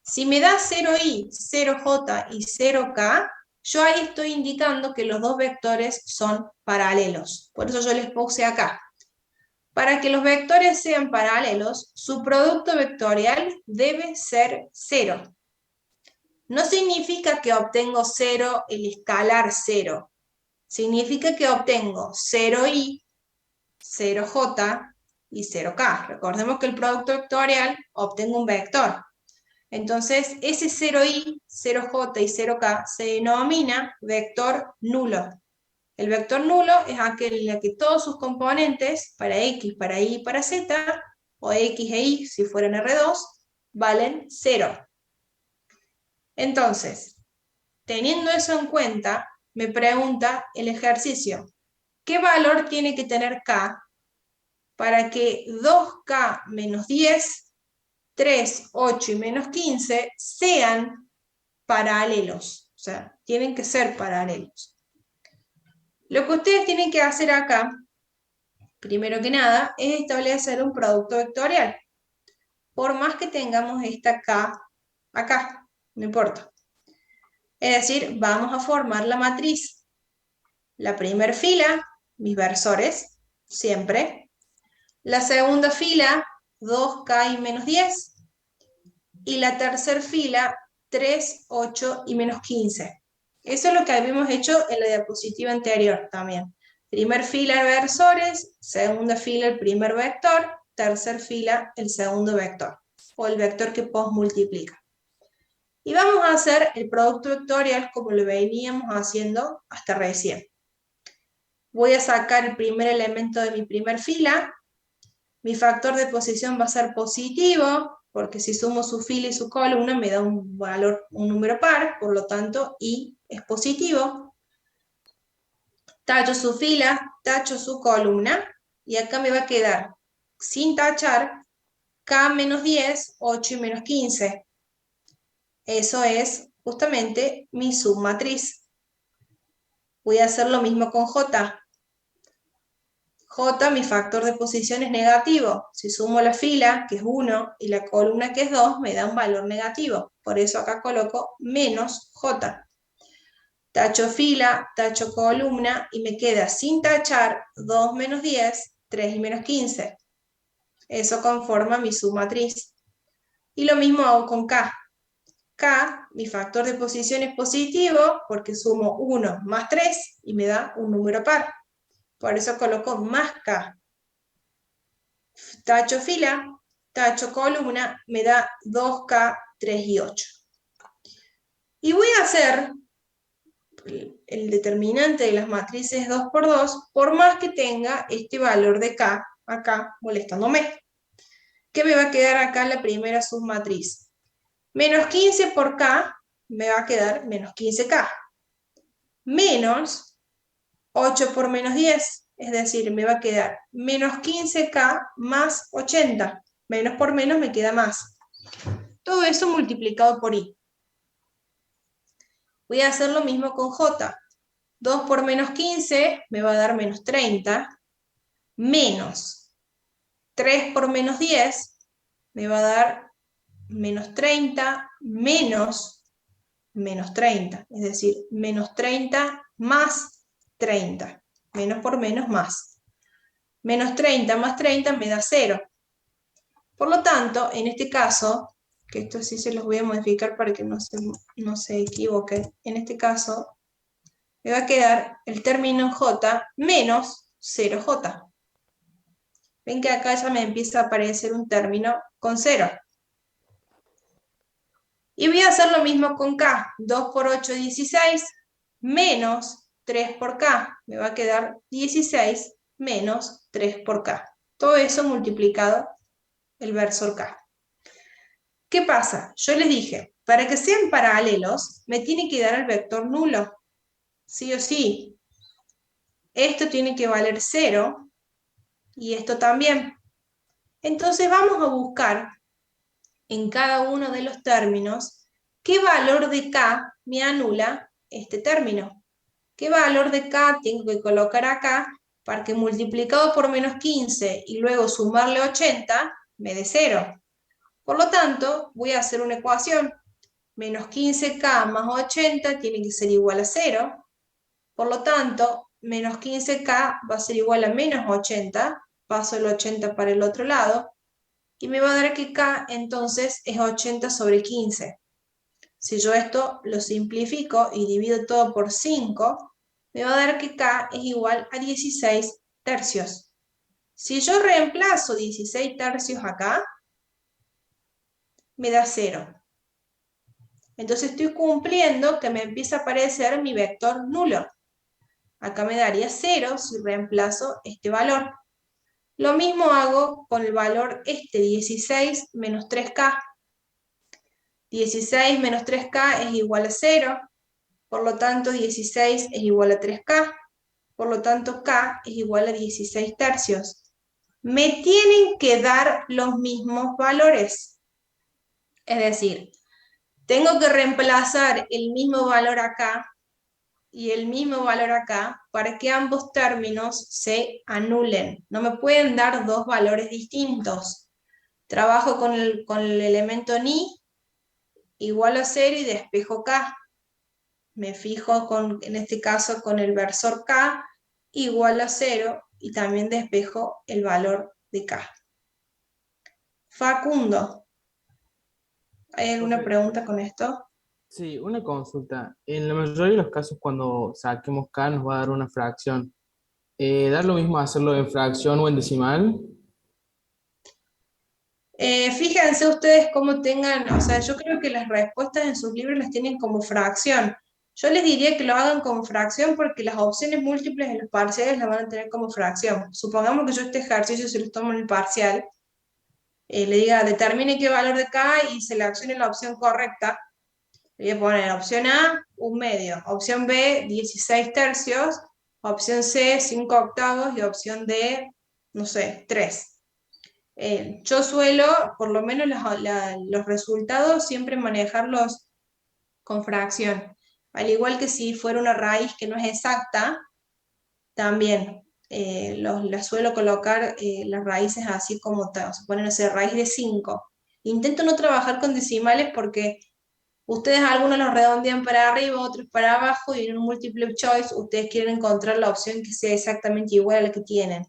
Si me da 0i, 0j y 0k, yo ahí estoy indicando que los dos vectores son paralelos. Por eso yo les puse acá. Para que los vectores sean paralelos, su producto vectorial debe ser 0. No significa que obtengo 0 el escalar 0. Significa que obtengo 0i, 0j y 0k. Recordemos que el producto vectorial obtengo un vector. Entonces, ese 0i, 0j y 0k se denomina vector nulo. El vector nulo es aquel en el que todos sus componentes, para x, para y y para z, o x e y si fueran R2, valen 0. Entonces, teniendo eso en cuenta, me pregunta el ejercicio, ¿qué valor tiene que tener k para que 2k menos 10, 3, 8 y menos 15 sean paralelos? O sea, tienen que ser paralelos. Lo que ustedes tienen que hacer acá, primero que nada, es establecer un producto vectorial. Por más que tengamos esta k acá, no importa. Es decir, vamos a formar la matriz. La primera fila, mis versores, siempre. La segunda fila, 2K y menos 10. Y la tercera fila, 3, 8 y menos 15. Eso es lo que habíamos hecho en la diapositiva anterior también. Primer fila versores, segunda fila el primer vector, tercer fila el segundo vector, o el vector que postmultiplica. Y vamos a hacer el producto vectorial como lo veníamos haciendo hasta recién. Voy a sacar el primer elemento de mi primer fila. Mi factor de posición va a ser positivo, porque si sumo su fila y su columna me da un valor, un número par, por lo tanto i es positivo. Tacho su fila, tacho su columna, y acá me va a quedar, sin tachar, k menos 10, 8 y menos 15. Eso es justamente mi submatriz. Voy a hacer lo mismo con J. J, mi factor de posición es negativo. Si sumo la fila, que es 1, y la columna, que es 2, me da un valor negativo. Por eso acá coloco menos J. Tacho fila, tacho columna, y me queda sin tachar 2 menos 10, 3 y menos 15. Eso conforma mi submatriz. Y lo mismo hago con K. K, mi factor de posición es positivo, porque sumo 1 más 3, y me da un número par. Por eso coloco más K. Tacho fila, tacho columna, me da 2K, 3 y 8. Y voy a hacer el determinante de las matrices 2 por 2, por más que tenga este valor de K acá molestándome. ¿Qué me va a quedar acá en la primera submatriz? Menos 15 por K me va a quedar menos 15K. Menos 8 por menos 10, es decir, me va a quedar menos 15K más 80. Menos por menos me queda más. Todo eso multiplicado por I. Voy a hacer lo mismo con J. 2 por menos 15 me va a dar menos 30. Menos 3 por menos 10 me va a dar menos 30 menos 30. Es decir, menos 30 más 30. Menos por menos más. Menos 30 más 30 me da 0. Por lo tanto, en este caso, que esto sí se los voy a modificar para que no se equivoquen, en este caso me va a quedar el término J menos 0J. Ven que acá ya me empieza a aparecer un término con 0. Y voy a hacer lo mismo con K. 2 por 8, 16, menos 3 por K. Me va a quedar 16 menos 3 por K. Todo eso multiplicado el versor K. ¿Qué pasa? Yo les dije, para que sean paralelos, me tiene que dar el vector nulo. Sí o sí. Esto tiene que valer 0 y esto también. Entonces vamos a buscar en cada uno de los términos qué valor de K me anula este término. ¿Qué valor de K tengo que colocar acá para que multiplicado por menos 15 y luego sumarle 80 me dé 0? Por lo tanto, voy a hacer una ecuación. Menos 15K más 80 tiene que ser igual a 0. Por lo tanto, menos 15K va a ser igual a menos 80. Paso el 80 para el otro lado. Y me va a dar que K entonces es 80 sobre 15. Si yo esto lo simplifico y divido todo por 5, me va a dar que K es igual a 16 tercios. Si yo reemplazo 16 tercios acá, me da 0. Entonces estoy cumpliendo que me empieza a aparecer mi vector nulo. Acá me daría 0 si reemplazo este valor. Lo mismo hago con el valor 16 menos 3K. 16 menos 3K es igual a 0. Por lo tanto, 16 es igual a 3K. Por lo tanto, K es igual a 16 tercios. Me tienen que dar los mismos valores. Es decir, tengo que reemplazar el mismo valor acá y el mismo valor acá para que ambos términos se anulen. No me pueden dar dos valores distintos. Trabajo con el elemento ni igual a 0 y despejo K. me fijo en este caso con el versor K igual a 0 y también despejo el valor de K. Facundo, ¿hay alguna Profe, pregunta con esto? sí, una consulta. En la mayoría de los casos, cuando saquemos K, nos va a dar una fracción. ¿Da lo mismo hacerlo en fracción o en decimal? Fíjense ustedes cómo tengan, o sea, yo creo que las respuestas en sus libros las tienen como fracción. Yo les diría que lo hagan como fracción porque las opciones múltiples en los parciales las van a tener como fracción. Supongamos que yo este ejercicio se los tomo en el parcial, le diga determine qué valor de K y seleccione la opción correcta. Le voy a poner opción A, 1/2, opción B, 16 tercios, opción C, 5 octavos y opción D, no sé, 3. Yo suelo, por lo menos los resultados, siempre manejarlos con fracción. Al igual que si fuera una raíz que no es exacta, también las suelo colocar las raíces así como se ponen a hacer raíz de 5. Intento no trabajar con decimales porque ustedes algunos los redondean para arriba, otros para abajo, y en un multiple choice ustedes quieren encontrar la opción que sea exactamente igual a la que tienen.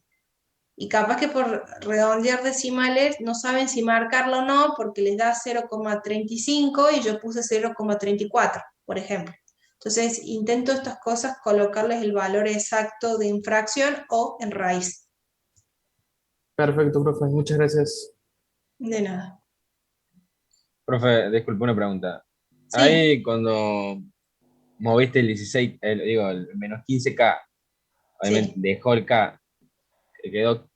Y capaz que por redondear decimales no saben si marcarlo o no, porque les da 0,35 y yo puse 0,34, por ejemplo. Entonces intento estas cosas colocarles el valor exacto de infracción o en raíz. Perfecto, profe. Muchas gracias. De nada. Profe, disculpe una pregunta. Sí, Ahí cuando moviste el 16, digo, el menos 15K, obviamente sí. dejó el K, quedó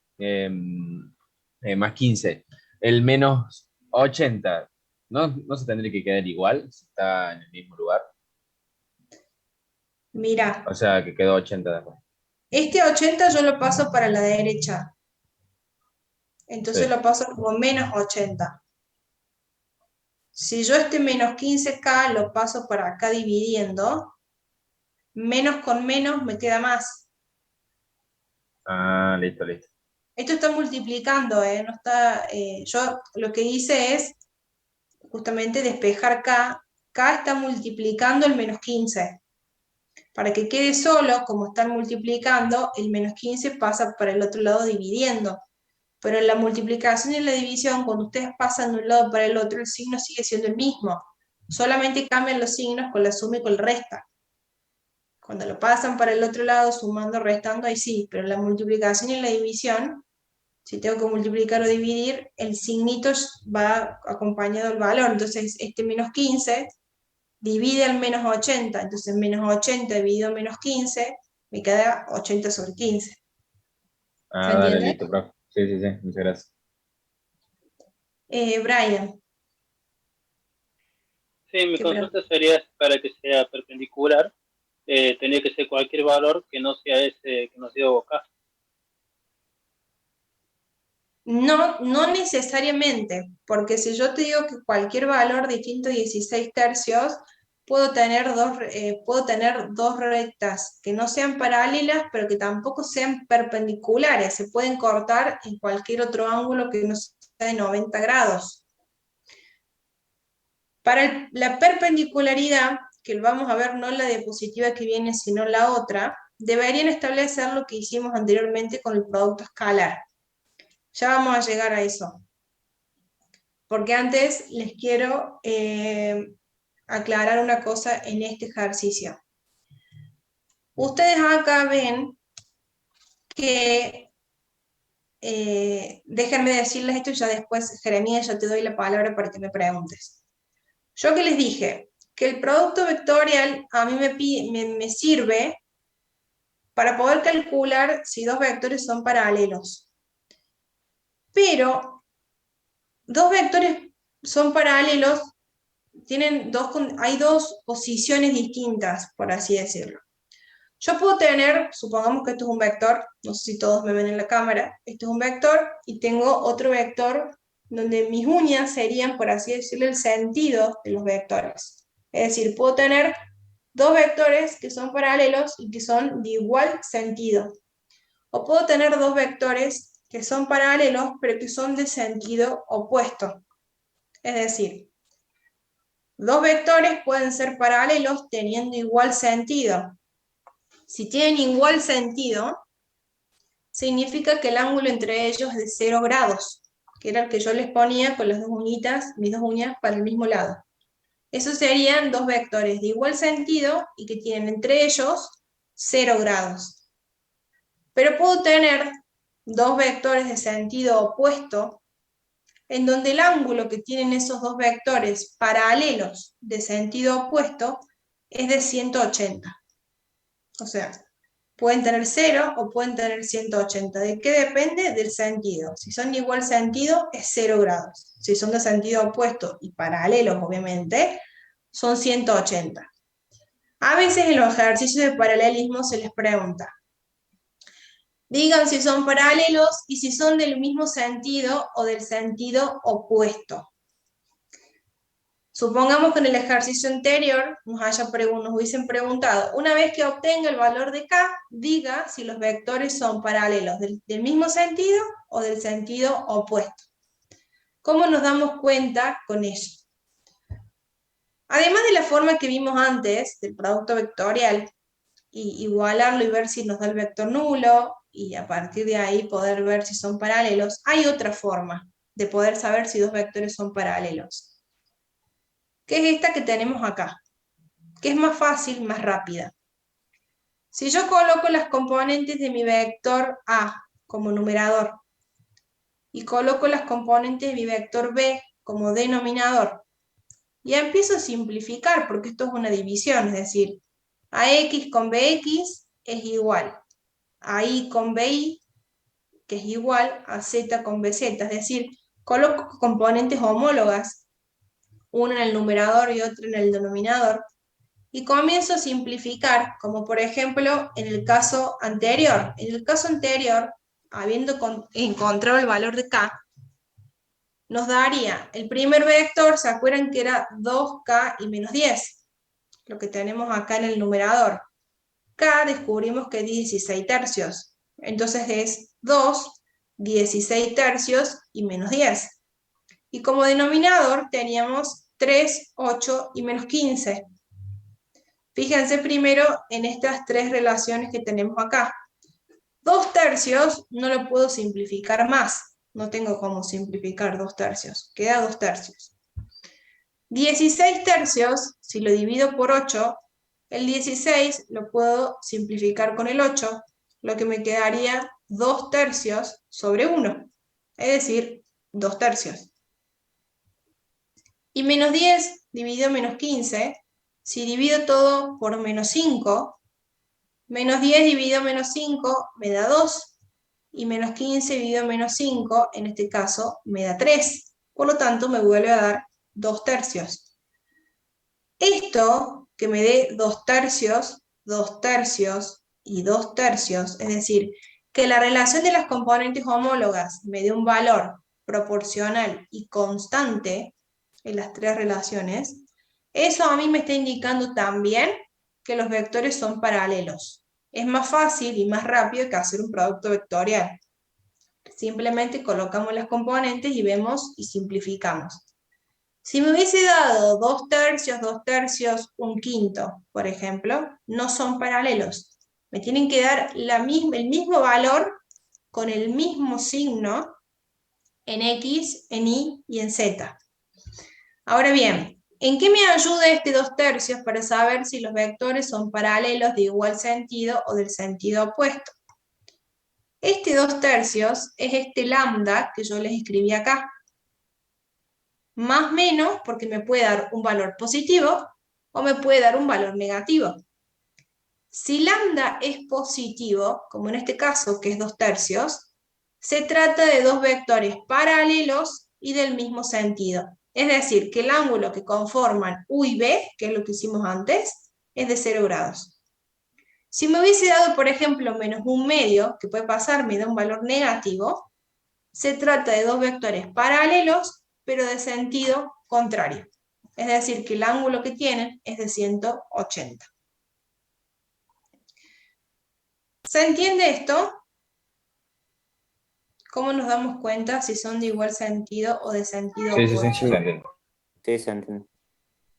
más 15. El menos 80, ¿no se tendría que quedar igual si está en el mismo lugar? Mira, O sea, que quedó 80 después. este 80 yo lo paso para la derecha, entonces Sí. lo paso como menos 80. Si yo este menos 15K lo paso para acá dividiendo, menos con menos me queda más. Ah, listo, listo. Esto está multiplicando, no está, yo lo que hice es justamente despejar K. K está multiplicando el menos 15. Para que quede solo, como están multiplicando, el menos 15 pasa para el otro lado dividiendo. Pero en la multiplicación y en la división, cuando ustedes pasan de un lado para el otro, el signo sigue siendo el mismo. Solamente cambian los signos con la suma y con el resta. Cuando lo pasan para el otro lado, sumando, restando, ahí sí, pero en la multiplicación y en la división, si tengo que multiplicar o dividir, el signito va acompañado del valor. Entonces, este menos 15 divide al menos 80. Entonces, menos 80 dividido menos 15, me queda 80 sobre 15. ¿Se Ah, dale, entiende? listo, profe. Sí, sí, sí, muchas gracias. Brian, Sí, mi ¿qué pregunta? consulta sería para que sea perpendicular, tendría que ser cualquier valor que no sea ese que nos dio Boca. No, no necesariamente, porque si yo te digo que cualquier valor de 116 tercios, puedo tener dos rectas que no sean paralelas, pero que tampoco sean perpendiculares. Se pueden cortar en cualquier otro ángulo que no sea de 90 grados. Para la perpendicularidad, que vamos a ver no la diapositiva que viene, sino la otra, deberían establecer lo que hicimos anteriormente con el producto escalar. Ya vamos a llegar a eso. Porque antes les quiero aclarar una cosa en este ejercicio. Ustedes acá ven que, déjenme decirles esto y ya después, Jeremías, ya te doy la palabra para que me preguntes. Yo que les dije que el producto vectorial a mí me sirve para poder calcular si dos vectores son paralelos. Pero dos vectores son paralelos, hay dos posiciones distintas, por así decirlo. Yo puedo tener, supongamos que esto es un vector, no sé si todos me ven en la cámara, esto es un vector y tengo otro vector donde mis uñas serían, por así decirlo, el sentido de los vectores. Es decir, puedo tener dos vectores que son paralelos y que son de igual sentido. O puedo tener dos vectores que son paralelos pero que son de sentido opuesto. Es decir, Dos vectores pueden ser paralelos teniendo igual sentido. Si tienen igual sentido, significa que el ángulo entre ellos es de 0 grados, que era el que yo les ponía con las dos uñitas, mis dos uñas para el mismo lado. Esos serían dos vectores de igual sentido y que tienen entre ellos 0 grados. Pero puedo tener dos vectores de sentido opuesto, en donde el ángulo que tienen esos dos vectores paralelos de sentido opuesto es de 180. O sea, pueden tener 0 o pueden tener 180. ¿De qué depende? Del sentido. Si son de igual sentido, es 0 grados. Si son de sentido opuesto y paralelos, obviamente, son 180. A veces en los ejercicios de paralelismo se les pregunta, digan si son paralelos y si son del mismo sentido o del sentido opuesto. Supongamos que en el ejercicio anterior nos hubiesen preguntado, una vez que obtenga el valor de K, diga si los vectores son paralelos del mismo sentido o del sentido opuesto. ¿Cómo nos damos cuenta con eso? Además de la forma que vimos antes, del producto vectorial, y igualarlo y ver si nos da el vector nulo, y a partir de ahí poder ver si son paralelos, hay otra forma de poder saber si dos vectores son paralelos, que es esta que tenemos acá, que es más fácil, más rápida. Si yo coloco las componentes de mi vector A como numerador, y coloco las componentes de mi vector B como denominador, y empiezo a simplificar, porque esto es una división, es decir, AX con BX es igual a Y con BY, que es igual a Z con BZ, es decir, coloco componentes homólogas, una en el numerador y otra en el denominador, y comienzo a simplificar, como por ejemplo en el caso anterior. En el caso anterior, habiendo encontrado el valor de K, nos daría el primer vector, ¿se acuerdan que era 2K y menos 10? Lo que tenemos acá en el numerador. K descubrimos que es 16 tercios, entonces es 2, 16 tercios y menos 10. Y como denominador teníamos 3, 8 y menos 15. Fíjense primero en estas tres relaciones que tenemos acá. 2 tercios no lo puedo simplificar más, no tengo cómo simplificar 2 tercios, queda 2 tercios. 16 tercios, si lo divido por 8, el 16 lo puedo simplificar con el 8, lo que me quedaría 2 tercios sobre 1, es decir, 2 tercios. Y menos 10 dividido menos 15, si divido todo por menos 5, menos 10 dividido menos 5 me da 2, y menos 15 dividido menos 5, en este caso, me da 3. Por lo tanto, me vuelve a dar 2 tercios. Esto que me dé 2 tercios, 2 tercios y 2 tercios, es decir, que la relación de las componentes homólogas me dé un valor proporcional y constante en las tres relaciones, eso a mí me está indicando también que los vectores son paralelos. Es más fácil y más rápido que hacer un producto vectorial. Simplemente colocamos las componentes y vemos y simplificamos. Si me hubiese dado 2 tercios, 1 quinto, por ejemplo, no son paralelos. Me tienen que dar el mismo valor con el mismo signo en X, en Y y en Z. Ahora bien, ¿en qué me ayuda este 2 tercios para saber si los vectores son paralelos de igual sentido o del sentido opuesto? Este 2 tercios es este lambda que yo les escribí acá. Más menos porque me puede dar un valor positivo o me puede dar un valor negativo. Si lambda es positivo, como en este caso que es 2 tercios, se trata de dos vectores paralelos y del mismo sentido. Es decir, que el ángulo que conforman U y B, que es lo que hicimos antes, es de 0 grados. Si me hubiese dado, por ejemplo, menos 1/2, que puede pasar, me da un valor negativo, se trata de dos vectores paralelos, pero de sentido contrario. Es decir, que el ángulo que tienen es de 180. ¿Se entiende esto? ¿Cómo nos damos cuenta si son de igual sentido o de sentido Sí, opuesto? se entiende. Sí, se entiende.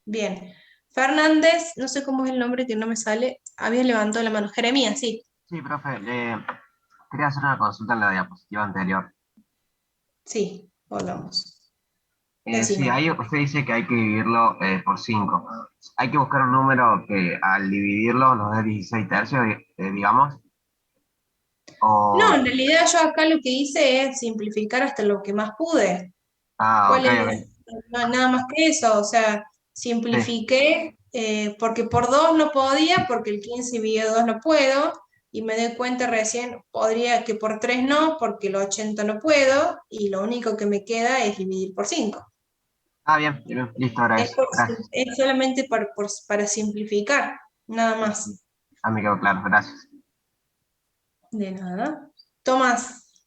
Bien. Fernández, no sé cómo es el nombre que no me sale, había levantado la mano. Jeremías, sí. Sí, profe, quería hacer una consulta en la diapositiva anterior. Sí, volvamos. Sí, Decime. ahí usted dice que hay que dividirlo por 5. Hay que buscar un número que al dividirlo nos dé 16 tercios, digamos. No, O... en realidad yo acá lo que hice es simplificar hasta lo que más pude. Ah, ¿Cuál ok, es? ok. No, nada más que eso, o sea, Sí. simplifiqué porque por 2 no podía, porque el 15 dividido 2 no puedo, y me doy cuenta recién, podría que por 3 no, porque el 80 no puedo, y lo único que me queda es dividir por 5. Ah, bien, bien, listo, ahora Es, eso. Gracias. es solamente para simplificar, nada más. Ah, me quedó claro, gracias. De nada. Tomás.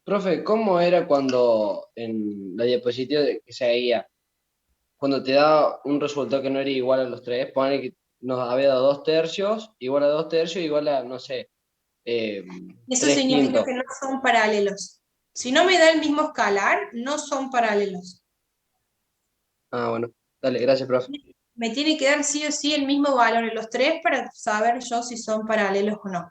Profe, ¿cómo era cuando en la diapositiva que seguía, cuando te da un resultado que no era igual a los tres, pone que nos había dado 2 tercios, igual a 2 tercios, igual a, no sé, Eso 3 significa quintos? que no son paralelos. Si no me da el mismo escalar, no son paralelos. Ah, bueno, dale, gracias, profe. Me tiene que dar sí o sí el mismo valor en los tres para saber yo si son paralelos o no.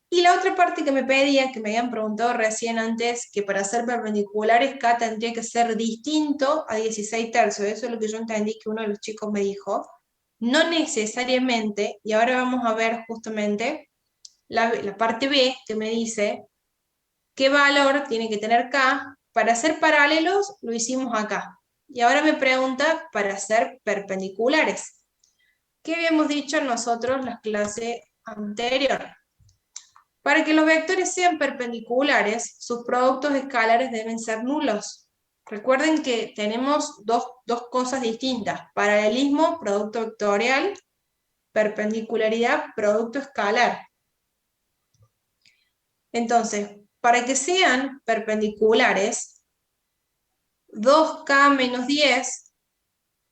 Y la otra parte que me pedía, que me habían preguntado recién antes, que para ser perpendiculares K tendría que ser distinto a 16 tercios. Eso es lo que yo entendí que uno de los chicos me dijo. No necesariamente, y ahora vamos a ver justamente la parte B que me dice qué valor tiene que tener K. Para ser paralelos lo hicimos acá. Y ahora me pregunta para ser perpendiculares. ¿Qué habíamos dicho nosotros en la clase anterior? Para que los vectores sean perpendiculares, sus productos escalares deben ser nulos. Recuerden que tenemos dos cosas distintas: paralelismo, producto vectorial; perpendicularidad, producto escalar. Entonces, para que sean perpendiculares, 2K menos 10,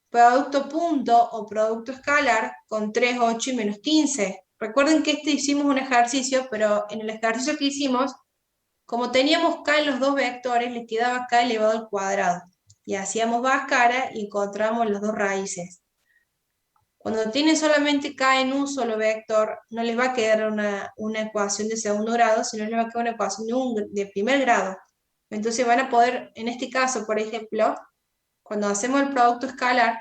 producto punto o producto escalar con 3, 8 y menos 15. Recuerden que hicimos un ejercicio, pero en el ejercicio que hicimos, como teníamos K en los dos vectores, le quedaba K elevado al cuadrado. Y hacíamos báscara y encontramos las dos raíces. Cuando tienen solamente K en un solo vector, no les va a quedar una ecuación de segundo grado, sino les va a quedar una ecuación de primer grado. Entonces van a poder, en este caso, por ejemplo, cuando hacemos el producto escalar,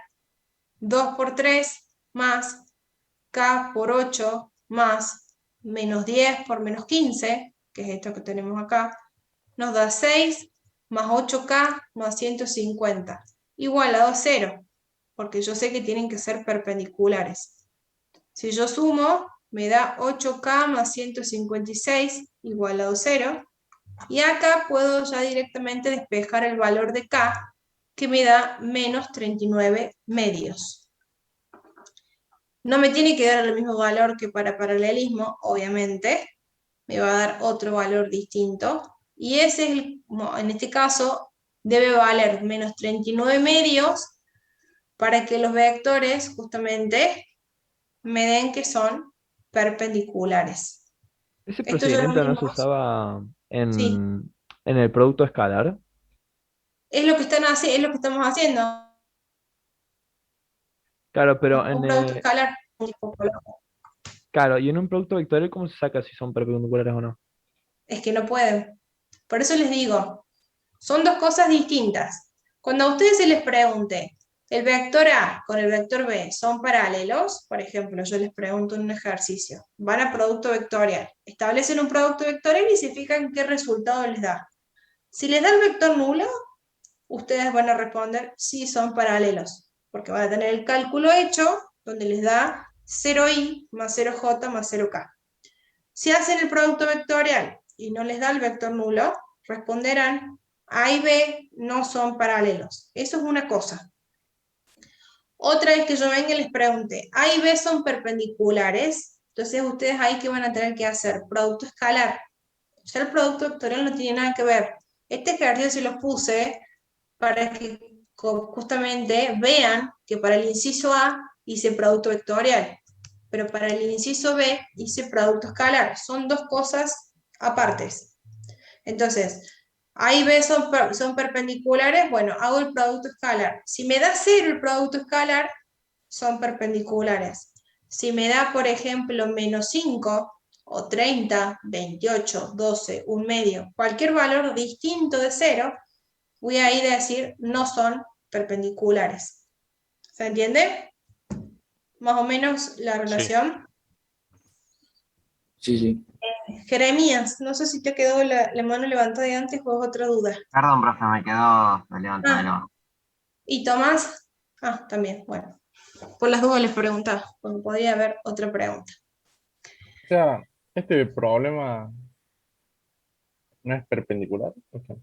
2 por 3 más K por 8 más menos 10 por menos 15, que es esto que tenemos acá, nos da 6 más 8K más 150, igualado a 0, porque yo sé que tienen que ser perpendiculares. Si yo sumo, me da 8K más 156 igualado a 0, y acá puedo ya directamente despejar el valor de K, que me da menos 39 medios. No me tiene que dar el mismo valor que para paralelismo, obviamente, me va a dar otro valor distinto, y ese es en este caso debe valer menos 39 medios para que los vectores justamente me den que son perpendiculares. ¿Ese Esto ya lo procedimiento no se vimos. usaba Sí, en el producto escalar? es lo que es lo que estamos haciendo. Claro, pero Un producto escalar. claro, y en un producto vectorial, ¿cómo se saca si son perpendiculares o no? Es que no pueden. Por eso les digo, son dos cosas distintas. Cuando a ustedes se les pregunte, ¿el vector A con el vector B son paralelos? Por ejemplo, yo les pregunto en un ejercicio. Van a producto vectorial. Establecen un producto vectorial y se fijan qué resultado les da. Si les da el vector nulo, ustedes van a responder sí, son paralelos, porque van a tener el cálculo hecho donde les da 0i más 0j más 0k. Si hacen el producto vectorial y no les da el vector nulo, responderán A y B no son paralelos. Eso es una cosa. Otra es que yo venga y les pregunte, A y B son perpendiculares, entonces ustedes ahí que van a tener que hacer producto escalar. Ya el producto vectorial no tiene nada que ver. Este ejercicio se los puse para que justamente vean que para el inciso A hice producto vectorial, pero para el inciso B hice producto escalar. Son dos cosas a partes. Entonces, A y B son perpendiculares, bueno, hago el producto escalar. Si me da 0 el producto escalar, son perpendiculares. Si me da, por ejemplo, menos 5, o 30, 28, 12, un medio, cualquier valor distinto de 0, voy a ir a decir no son perpendiculares. ¿Se entiende? Más o menos la relación. Sí, sí. Jeremías, no sé si te quedó la mano levantada de antes o es otra duda. Perdón, profe, me quedó levantado de la mano. ¿Y Tomás? También, bueno. Por las dudas les preguntaba, porque podría haber otra pregunta. O sea, este problema no es perpendicular. Ok.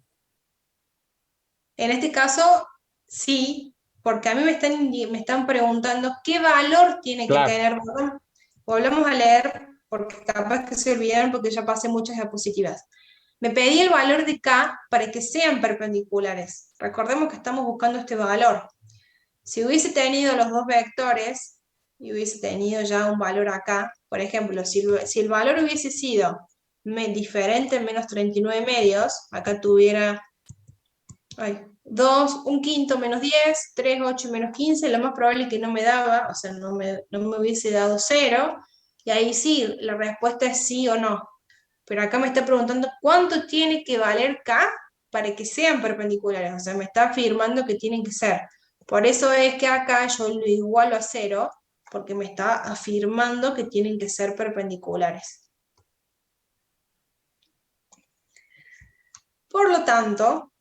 En este caso, sí, porque a mí me están preguntando qué valor tiene que Claro. tener. Volvamos a leer, porque capaz que se olvidaron porque ya pasé muchas diapositivas. Me pedí el valor de K para que sean perpendiculares. Recordemos que estamos buscando este valor. Si hubiese tenido los dos vectores y hubiese tenido ya un valor acá, por ejemplo, si el valor hubiese sido diferente en menos 39 medios, acá tuviera 2, un quinto menos 10, 3, 8 menos 15, lo más probable es que no me daba, o sea, no me hubiese dado 0, y ahí sí, la respuesta es sí o no. Pero acá me está preguntando cuánto tiene que valer K para que sean perpendiculares, o sea, me está afirmando que tienen que ser. Por eso es que acá yo lo igualo a 0, porque me está afirmando que tienen que ser perpendiculares. Por lo tanto,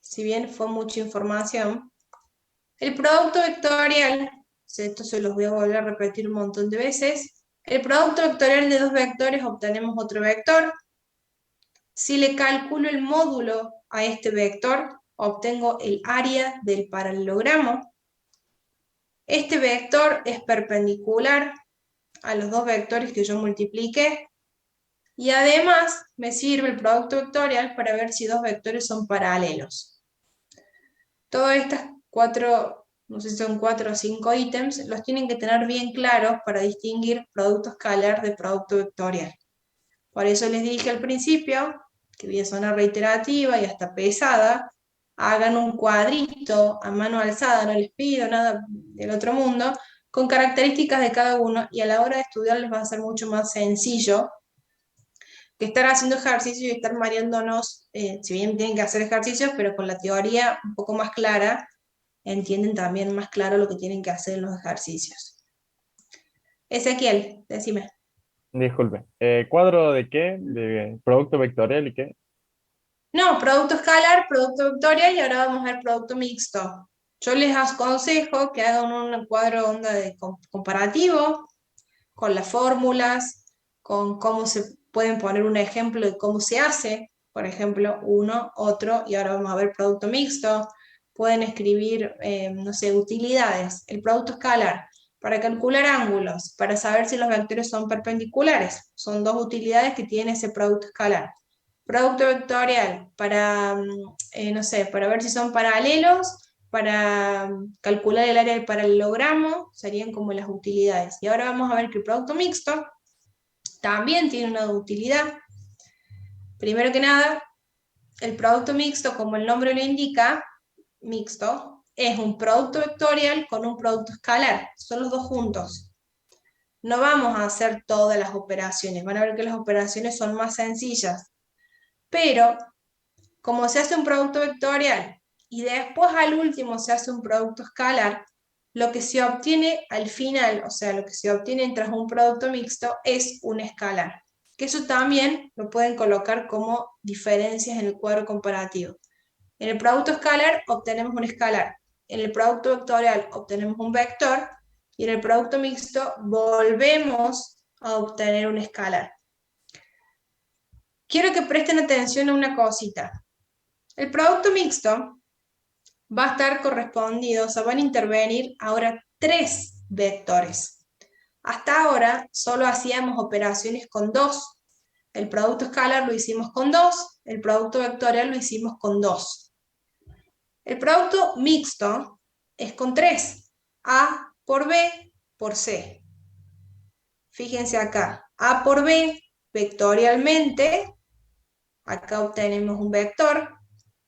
si bien fue mucha información, el producto vectorial, esto se los voy a volver a repetir un montón de veces, el producto vectorial de dos vectores obtenemos otro vector. Si le calculo el módulo a este vector, obtengo el área del paralelogramo. Este vector es perpendicular a los dos vectores que yo multipliqué. Y además me sirve el producto vectorial para ver si dos vectores son paralelos. Todas estas 4, no sé si son 4 o 5 ítems, los tienen que tener bien claros para distinguir producto escalar de producto vectorial. Por eso les dije al principio, que voy a sonar reiterativa y hasta pesada, hagan un cuadrito a mano alzada, no les pido nada del otro mundo, con características de cada uno, y a la hora de estudiar les va a ser mucho más sencillo que estar haciendo ejercicios y estar mareándonos, si bien tienen que hacer ejercicios, pero con la teoría un poco más clara, entienden también más claro lo que tienen que hacer en los ejercicios. Ezequiel, decime. Disculpe. ¿Cuadro de qué? ¿De producto vectorial y qué? No, producto escalar, producto vectorial, y ahora vamos a ver producto mixto. Yo les aconsejo que hagan un cuadro onda de comparativo, con las fórmulas, con cómo se pueden poner un ejemplo de cómo se hace, por ejemplo, uno, otro, y ahora vamos a ver producto mixto. Pueden escribir, no sé, utilidades, el producto escalar, para calcular ángulos, para saber si los vectores son perpendiculares. Son dos utilidades que tiene ese producto escalar. Producto vectorial, para, no sé, para ver si son paralelos, para calcular el área del paralelogramo, serían como las utilidades. Y ahora vamos a ver que el producto mixto también tiene una utilidad. Primero que nada, el producto mixto, como el nombre lo indica, mixto, es un producto vectorial con un producto escalar, son los dos juntos. No vamos a hacer todas las operaciones, van a ver que las operaciones son más sencillas, pero como se hace un producto vectorial y después al último se hace un producto escalar, lo que se obtiene al final, o sea, lo que se obtiene tras un producto mixto es un escalar. Que eso también lo pueden colocar como diferencias en el cuadro comparativo. En el producto escalar obtenemos un escalar, en el producto vectorial obtenemos un vector, y en el producto mixto volvemos a obtener un escalar. Quiero que presten atención a una cosita. El producto mixto va a estar correspondido, o sea, van a intervenir ahora 3 vectores. Hasta ahora solo hacíamos operaciones con 2. El producto escalar lo hicimos con 2, el producto vectorial lo hicimos con 2. El producto mixto es con 3. A por B por C. Fíjense acá, A por B vectorialmente, acá obtenemos un vector,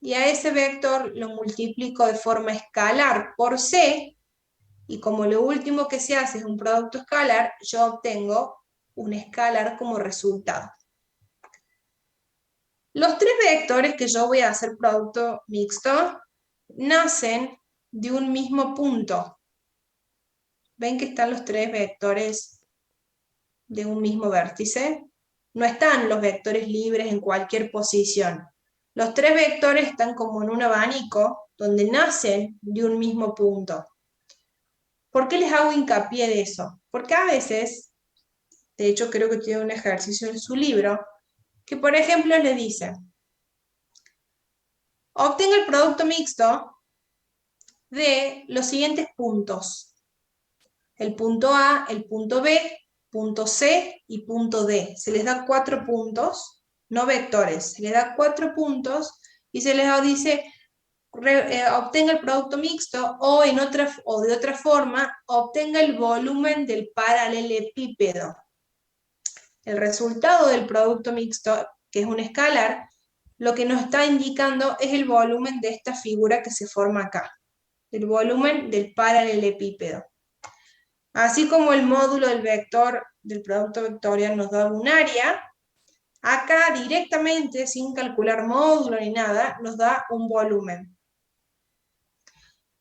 y a ese vector lo multiplico de forma escalar por C, y como lo último que se hace es un producto escalar, yo obtengo un escalar como resultado. Los tres vectores que yo voy a hacer producto mixto nacen de un mismo punto. ¿Ven que están los tres vectores de un mismo vértice? No están los vectores libres en cualquier posición. Los tres vectores están como en un abanico donde nacen de un mismo punto. ¿Por qué les hago hincapié de eso? Porque a veces, de hecho creo que tiene un ejercicio en su libro, que por ejemplo le dice, obtenga el producto mixto de los siguientes puntos. El punto A, el punto B, punto C y punto D. Se les da 4 puntos, no vectores, se les da 4 puntos y se les dice obtenga el producto mixto o de otra forma, obtenga el volumen del paralelepípedo. El resultado del producto mixto, que es un escalar, lo que nos está indicando es el volumen de esta figura que se forma acá, el volumen del paralelepípedo. Así como el módulo del vector del producto vectorial nos da un área, acá directamente, sin calcular módulo ni nada, nos da un volumen.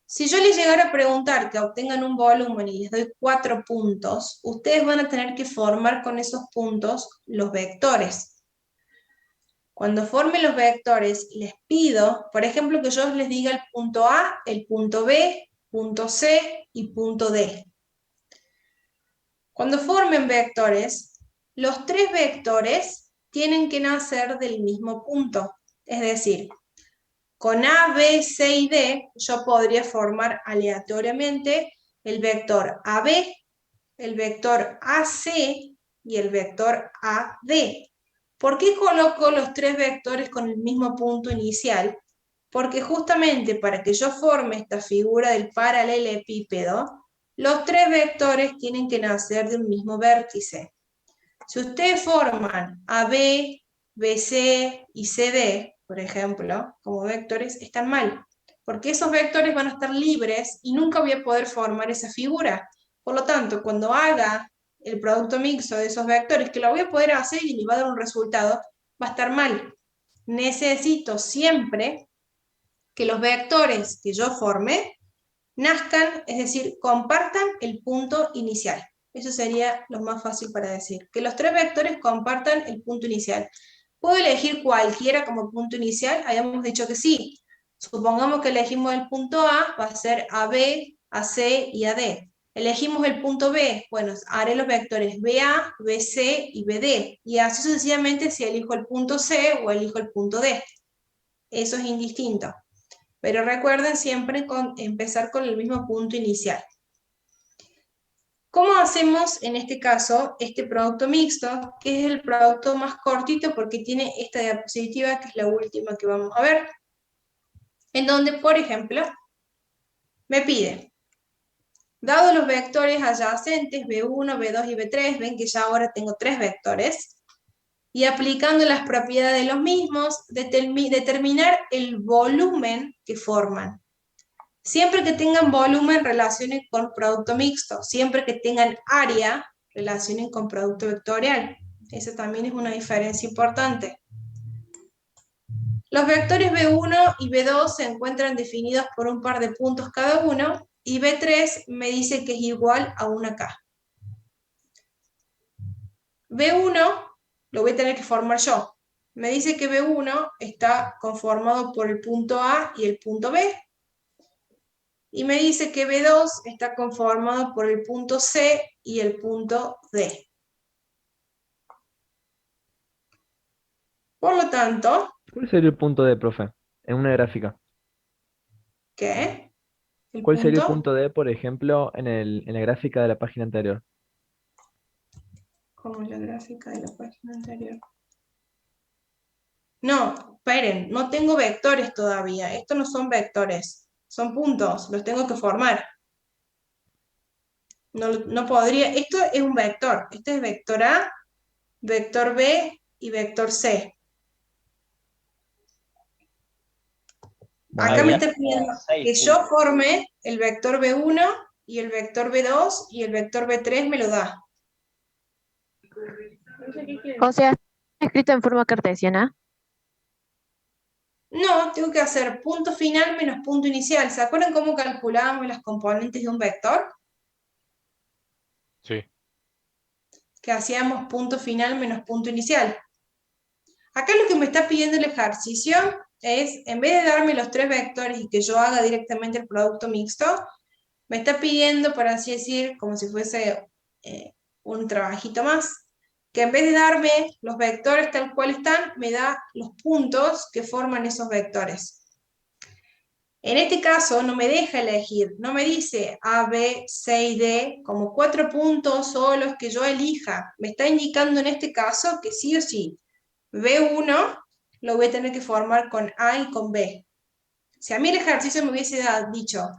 Si yo les llegara a preguntar que obtengan un volumen y les doy 4 puntos, ustedes van a tener que formar con esos puntos los vectores. Cuando formen los vectores, les pido, por ejemplo, que yo les diga el punto A, el punto B, punto C y punto D. Cuando formen vectores, los tres vectores tienen que nacer del mismo punto. Es decir, con A, B, C y D, yo podría formar aleatoriamente el vector AB, el vector AC y el vector AD. ¿Por qué coloco los tres vectores con el mismo punto inicial? Porque justamente para que yo forme esta figura del paralelepípedo, los tres vectores tienen que nacer de un mismo vértice. Si ustedes forman AB, BC y CD, por ejemplo, como vectores, están mal, porque esos vectores van a estar libres y nunca voy a poder formar esa figura. Por lo tanto, cuando haga el producto mixto de esos vectores, que lo voy a poder hacer y me va a dar un resultado, va a estar mal. Necesito siempre que los vectores que yo forme nazcan, es decir, compartan el punto inicial. Eso sería lo más fácil para decir. Que los tres vectores compartan el punto inicial. ¿Puedo elegir cualquiera como punto inicial? Habíamos dicho que sí. Supongamos que elegimos el punto A, va a ser AB, AC y AD. Elegimos el punto B, bueno, haré los vectores BA, BC y BD. Y así sucesivamente si elijo el punto C o elijo el punto D. Eso es indistinto. Pero recuerden siempre empezar con el mismo punto inicial. ¿Cómo hacemos en este caso este producto mixto? Que es el producto más cortito porque tiene esta diapositiva que es la última que vamos a ver. En donde, por ejemplo, me pide, dado los vectores adyacentes B1, B2 y B3, ven que ya ahora tengo 3 vectores, y aplicando las propiedades de los mismos, determinar el volumen que forman. Siempre que tengan volumen, relacionen con producto mixto. Siempre que tengan área, relacionen con producto vectorial. Esa también es una diferencia importante. Los vectores B1 y B2 se encuentran definidos por un par de puntos cada uno, y B3 me dice que es igual a 1K. B1 lo voy a tener que formar yo. Me dice que B1 está conformado por el punto A y el punto B. Y me dice que B2 está conformado por el punto C y el punto D. Por lo tanto... ¿Cuál sería el punto D, profe? En una gráfica. ¿Qué? ¿Cuál sería el punto D, por ejemplo, en la gráfica de la página anterior? Como en la gráfica de la página anterior. No, esperen, no tengo vectores todavía. Estos no son vectores, son puntos, los tengo que formar. No podría, esto es un vector, este es vector A, vector B y vector C. Acá me está pidiendo que yo forme el vector B1 y el vector B2 y el vector B3 me lo da. O sea, ¿está escrito en forma cartesiana? No, tengo que hacer punto final menos punto inicial. ¿Se acuerdan cómo calculábamos las componentes de un vector? Sí. Que hacíamos punto final menos punto inicial. Acá lo que me está pidiendo el ejercicio es, en vez de darme los 3 vectores y que yo haga directamente el producto mixto, me está pidiendo, por así decir, como si fuese un trabajito más, que en vez de darme los vectores tal cual están, me da los puntos que forman esos vectores. En este caso no me deja elegir, no me dice A, B, C y D como 4 puntos solos que yo elija. Me está indicando en este caso que sí o sí, B1 lo voy a tener que formar con A y con B. Si a mí el ejercicio me hubiese dicho,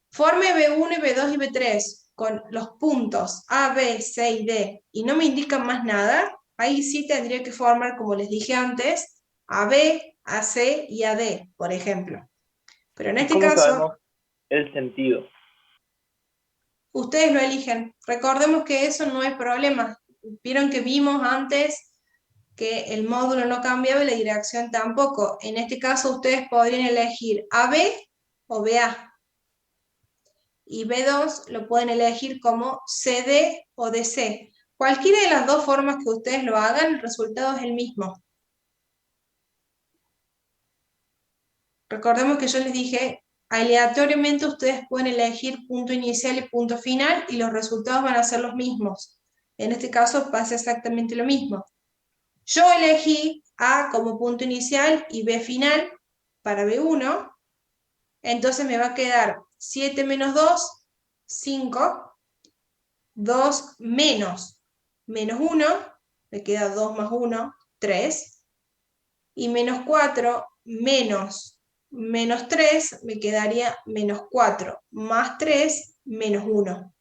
forme B1 y B2 y B3 con los puntos A, B, C y D y no me indican más nada, ahí sí tendría que formar, como les dije antes, AB, AC y AD, por ejemplo. Pero en este ¿Cómo caso, sabemos el sentido? ustedes lo eligen. Recordemos que eso no es problema. Vieron que vimos antes que el módulo no cambiaba y la dirección tampoco. En este caso ustedes podrían elegir AB o BA. Y B2 lo pueden elegir como CD o DC. Cualquiera de las dos formas que ustedes lo hagan, el resultado es el mismo. Recordemos que yo les dije, aleatoriamente ustedes pueden elegir punto inicial y punto final y los resultados van a ser los mismos. En este caso pasa exactamente lo mismo. Yo elegí A como punto inicial y B final para B1, entonces me va a quedar 7 menos 2, 5, 2 menos 1, me queda 2 más 1, 3, y menos 4 menos 3, me quedaría menos 4, más 3, menos 1.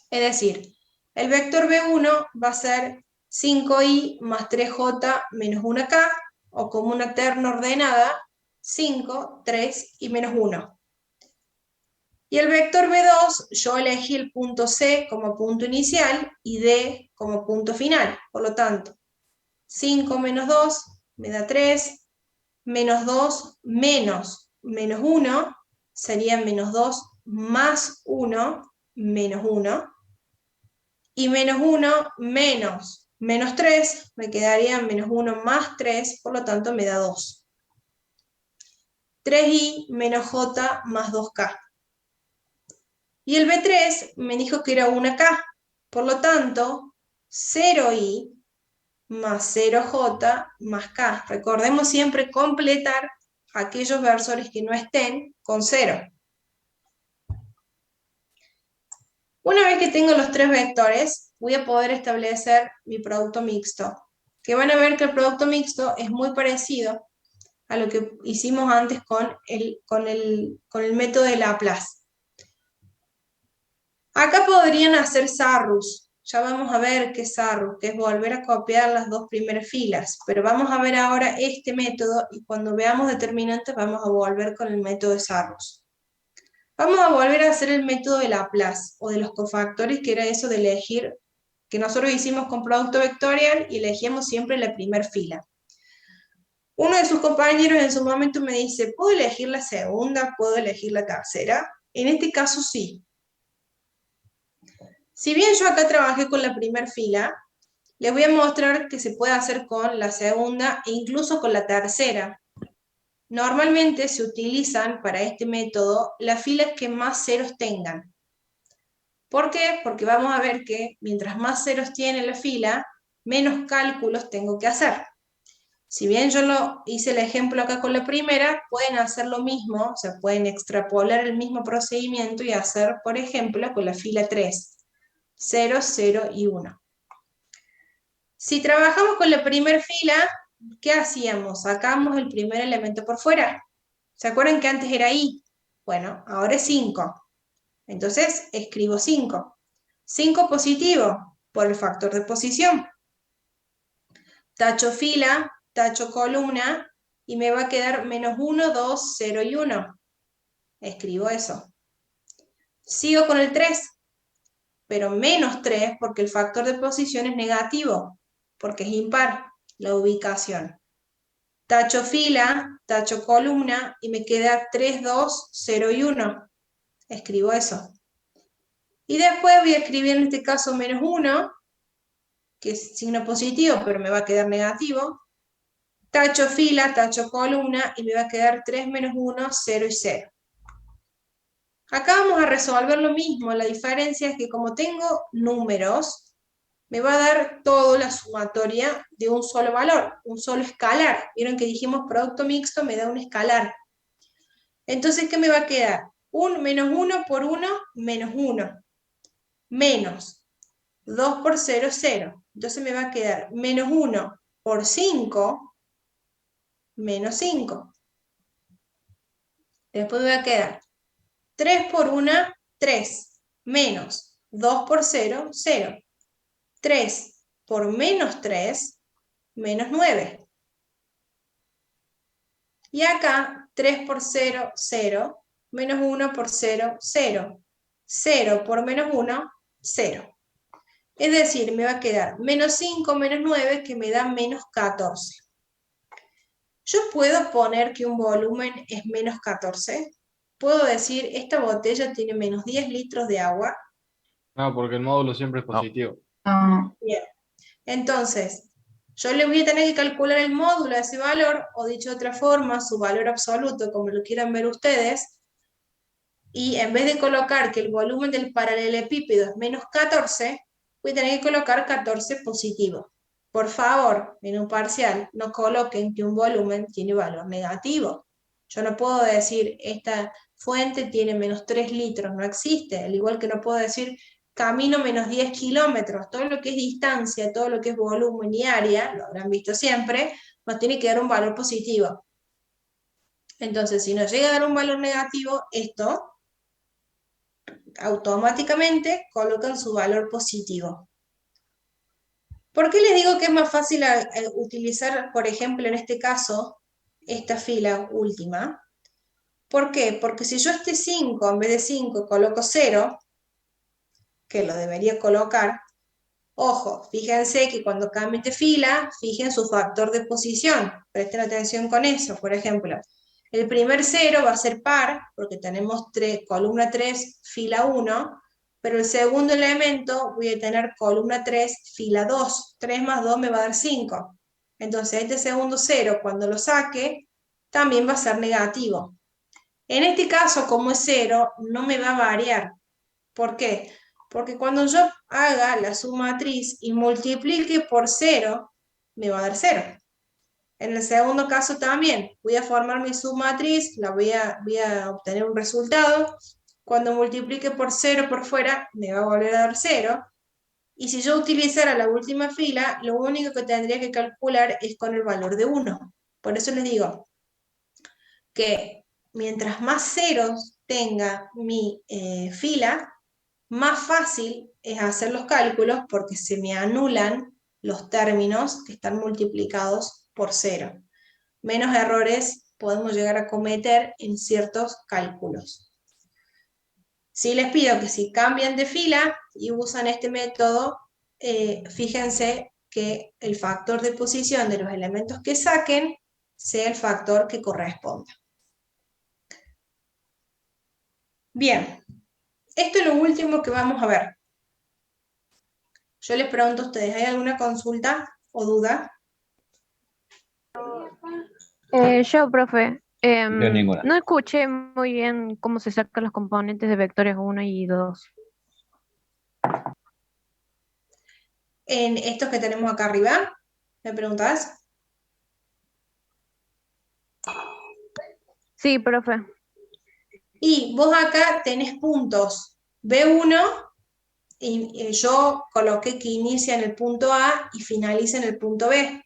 Es decir, el vector B1 va a ser 5i más 3j menos 1k, o como una terna ordenada, 5, 3 y menos 1. Y el vector B2, yo elegí el punto C como punto inicial y D como punto final. Por lo tanto, 5 menos 2 me da 3, menos 2 menos 1 sería menos 2 más 1 menos 1. Y menos 1 menos 3 me quedaría menos 1 más 3, por lo tanto me da 2. 3i menos j más 2k. Y el B3 me dijo que era 1k, por lo tanto 0i más 0j más k. Recordemos siempre completar aquellos versores que no estén con 0. Una vez que tengo los 3 vectores, voy a poder establecer mi producto mixto, que van a ver que el producto mixto es muy parecido a lo que hicimos antes con el método de Laplace. Acá podrían hacer Sarrus. Ya vamos a ver qué es Sarrus, que es volver a copiar las 2 primeras filas, pero vamos a ver ahora este método y cuando veamos determinantes vamos a volver con el método de Sarrus. Vamos a volver a hacer el método de Laplace, o de los cofactores, que era eso de elegir, que nosotros hicimos con producto vectorial y elegíamos siempre la primera fila. Uno de sus compañeros en su momento me dice, ¿puedo elegir la segunda? ¿Puedo elegir la tercera? En este caso sí. Si bien yo acá trabajé con la primera fila, les voy a mostrar que se puede hacer con la segunda e incluso con la tercera. Normalmente se utilizan para este método las filas que más ceros tengan. ¿Por qué? Porque vamos a ver que mientras más ceros tiene la fila, menos cálculos tengo que hacer. Si bien yo hice el ejemplo acá con la primera, pueden hacer lo mismo, o sea, pueden extrapolar el mismo procedimiento y hacer, por ejemplo, con la fila 3. 0, 0 y 1. Si trabajamos con la primera fila, ¿qué hacíamos? Sacamos el primer elemento por fuera. ¿Se acuerdan que antes era i? Bueno, ahora es 5. Entonces escribo 5. 5 positivo. por el factor de posición. Tacho fila, tacho columna, y me va a quedar menos 1, 2, 0 y 1. Escribo eso. Sigo con el 3, pero menos 3 porque el factor de posición es negativo, porque es impar la ubicación. Tacho fila, tacho columna, y me queda 3, 2, 0 y 1. Escribo eso. Y después voy a escribir en este caso menos 1, que es signo positivo, pero me va a quedar negativo. Tacho fila, tacho columna, y me va a quedar 3 menos 1, 0 y 0. Acá vamos a resolver lo mismo, la diferencia es que como tengo números, me va a dar toda la sumatoria de un solo valor, un solo escalar. Vieron que dijimos producto mixto me da un escalar. Entonces, ¿qué me va a quedar? Un menos 1 por 1, menos 1. Menos 2 por 0, 0. Entonces me va a quedar menos 1 por 5, menos 5. Después me va a quedar 3 por 1, 3. Menos 2 por 0, 0. 3 por menos 3, menos 9. Y acá 3 por 0, 0. Menos 1 por 0, 0. 0 por menos 1, 0. Es decir, me va a quedar menos 5 menos 9, que me da menos 14. ¿Yo puedo poner que un volumen es menos 14? ¿Puedo decir, esta botella tiene menos 10 litros de agua? No, porque el módulo siempre es positivo. Bien. Entonces, yo le voy a tener que calcular el módulo de ese valor, o dicho de otra forma, su valor absoluto, como lo quieran ver ustedes, y en vez de colocar que el volumen del paralelepípedo es menos 14, voy a tener que colocar 14 positivo. Por favor, en un parcial, no coloquen que un volumen tiene valor negativo. Yo no puedo decir, esta fuente tiene menos 3 litros, no existe. Al igual que no puedo decir, camino menos 10 kilómetros. Todo lo que es distancia, todo lo que es volumen y área, lo habrán visto siempre, nos tiene que dar un valor positivo. Entonces, si nos llega a dar un valor negativo, esto automáticamente colocan su valor positivo. ¿Por qué les digo que es más fácil utilizar, por ejemplo, en este caso, esta fila última? ¿Por qué? Porque si yo este 5, en vez de 5, coloco 0, que lo debería colocar, ojo, fíjense que cuando cambien de fila, fijen su factor de posición, presten atención con eso. Por ejemplo, el primer 0 va a ser par, porque tenemos columna 3, fila 1, pero el segundo elemento voy a tener columna 3, fila 2. 3 más 2 me va a dar 5. Entonces este segundo 0, cuando lo saque, también va a ser negativo. En este caso, como es 0, no me va a variar. ¿Por qué? Porque cuando yo haga la submatriz y multiplique por 0, me va a dar 0. En el segundo caso también, voy a formar mi submatriz, voy a obtener un resultado. Cuando multiplique por 0 por fuera, me va a volver a dar 0. Y si yo utilizara la última fila, lo único que tendría que calcular es con el valor de 1. Por eso les digo que mientras más ceros tenga mi fila, más fácil es hacer los cálculos porque se me anulan los términos que están multiplicados por 0. Menos errores podemos llegar a cometer en ciertos cálculos. Sí les pido que si cambian de fila y usan este método, fíjense que el factor de posición de los elementos que saquen sea el factor que corresponda. Bien, esto es lo último que vamos a ver. Yo les pregunto a ustedes, ¿hay alguna consulta o duda? Yo, profe, Yo ninguna. no escuché muy bien cómo se sacan los componentes de vectores 1 y 2. En estos que tenemos acá arriba, ¿me preguntás? Sí, profe. Y vos acá tenés puntos B1, y yo coloqué que inicia en el punto A y finaliza en el punto B.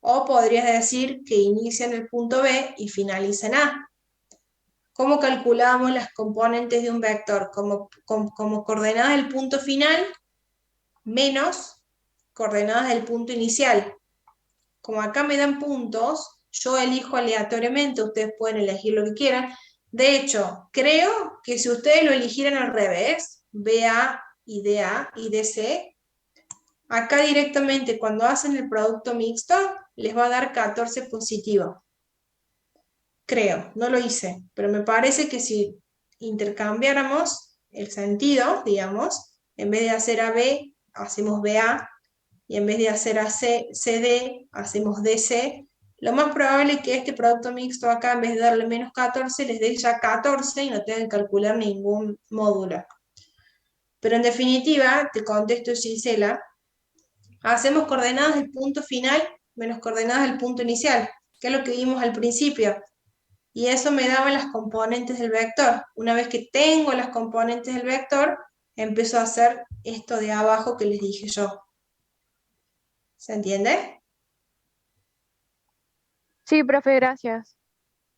O podrías decir que inicia en el punto B y finaliza en A. ¿Cómo calculamos las componentes de un vector? Como coordenada del punto final, menos coordenadas del punto inicial. Como acá me dan puntos, yo elijo aleatoriamente, ustedes pueden elegir lo que quieran. De hecho, creo que si ustedes lo eligieran al revés, BA y DA y DC, acá directamente cuando hacen el producto mixto, les va a dar 14 positivo. Creo, no lo hice, pero me parece que si intercambiáramos el sentido, digamos, en vez de hacer AB, hacemos BA, y en vez de hacer CD, hacemos DC, lo más probable es que este producto mixto acá, en vez de darle menos 14, les dé ya 14 y no tengan que calcular ningún módulo. Pero en definitiva, te contesto, Gisela, hacemos coordenadas del punto final menos coordenadas del punto inicial, que es lo que vimos al principio. Y eso me daba las componentes del vector. Una vez que tengo las componentes del vector, empiezo a hacer esto de abajo que les dije yo. ¿Se entiende? Sí, profe, gracias.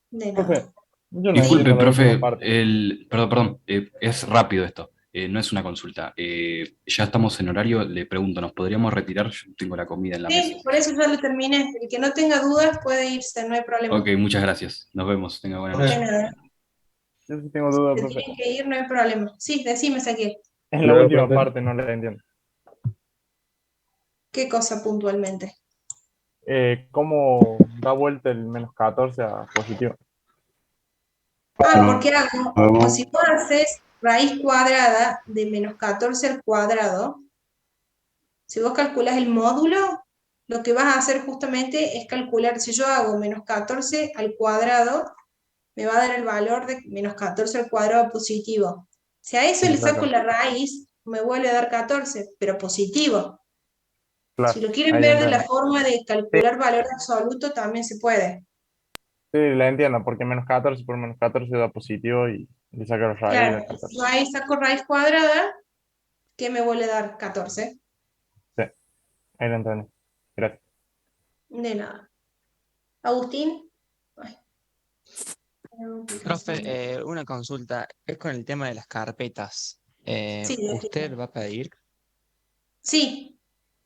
De Profe, nada. yo no Disculpe, entiendo la última profe, parte. perdón, es rápido esto, no es una consulta. Ya estamos en horario, le pregunto, ¿nos podríamos retirar? Yo tengo la comida en la mesa. Sí, por eso ya lo terminé. El que no tenga dudas puede irse, no hay problema. Ok, muchas gracias. Nos vemos. Tenga buena De noche. nada. Yo sí tengo duda, Si profe. tienen que ir, no hay problema. Sí, decime, Saquiel. En la última parte no la entiendo. ¿Qué cosa puntualmente? ¿Cómo da vuelta el menos 14 a positivo? Porque hago, si vos haces raíz cuadrada de menos 14 al cuadrado, si vos calculás el módulo, lo que vas a hacer justamente es calcular, si yo hago menos 14 al cuadrado, me va a dar el valor de menos 14 al cuadrado positivo. Si a eso le saco la raíz, me vuelve a dar 14, pero positivo. Claro, Si lo quieren ahí ver de la entiendo. forma de calcular valor absoluto, también se puede. Sí, la entiendo, porque menos 14 por menos 14 da positivo y le saca la raíz Claro, de 14. yo ahí saco raíz cuadrada, que me vuelve a dar 14. Sí, ahí lo entendí. Gracias. De nada. Agustín. Profe, una consulta. Es con el tema de las carpetas. Sí, ¿Usted va a pedir? sí.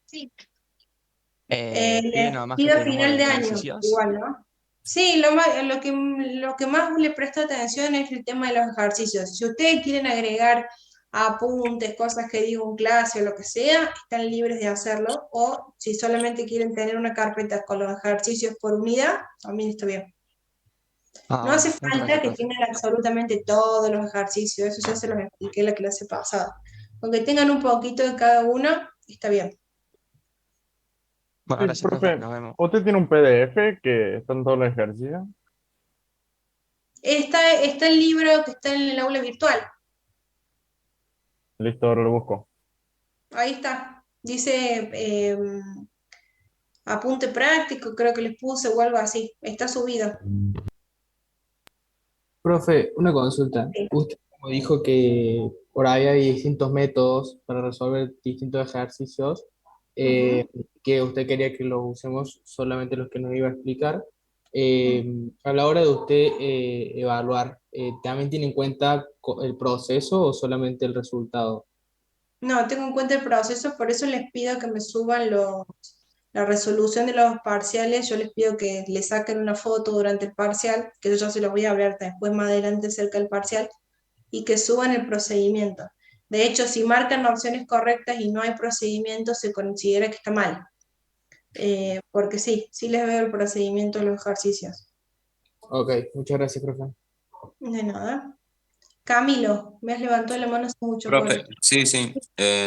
¿Pide Les nada más que pido a tenemos final los de año, ejercicios? igual, ¿no? Sí, lo que más le presto atención es el tema de los ejercicios. Si ustedes quieren agregar apuntes, cosas que digo en clase o lo que sea, están libres de hacerlo. O si solamente quieren tener una carpeta con los ejercicios por unidad, también está bien. No hace Muchas falta gracias, que profe. tengan absolutamente todos los ejercicios, eso ya se los expliqué en la clase pasada. Con que tengan un poquito de cada uno, está bien. Bueno, Sí, gracias, profe. profe, Nos vemos. ¿usted tiene un PDF que están todos los ejercicios? Está el libro que está en el aula virtual. Listo, ahora lo busco. Ahí está. Dice apunte práctico, creo que les puse o algo así. Está subido. Profe, una consulta. Usted como dijo que por ahí hay distintos métodos para resolver distintos ejercicios, que usted quería que los usemos solamente los que nos iba a explicar. A la hora de usted evaluar, ¿también tiene en cuenta el proceso o solamente el resultado? No, tengo en cuenta el proceso, por eso les pido que me suban la resolución de los parciales. Yo les pido que le saquen una foto durante el parcial, que yo ya se los voy a hablar después más adelante cerca del parcial, y que suban el procedimiento. De hecho, si marcan opciones correctas y no hay procedimiento, se considera que está mal. Porque sí les veo el procedimiento de los ejercicios. Ok, muchas gracias, profe. De nada. Camilo, me has levantado la mano hace mucho, Profe, pobre. sí,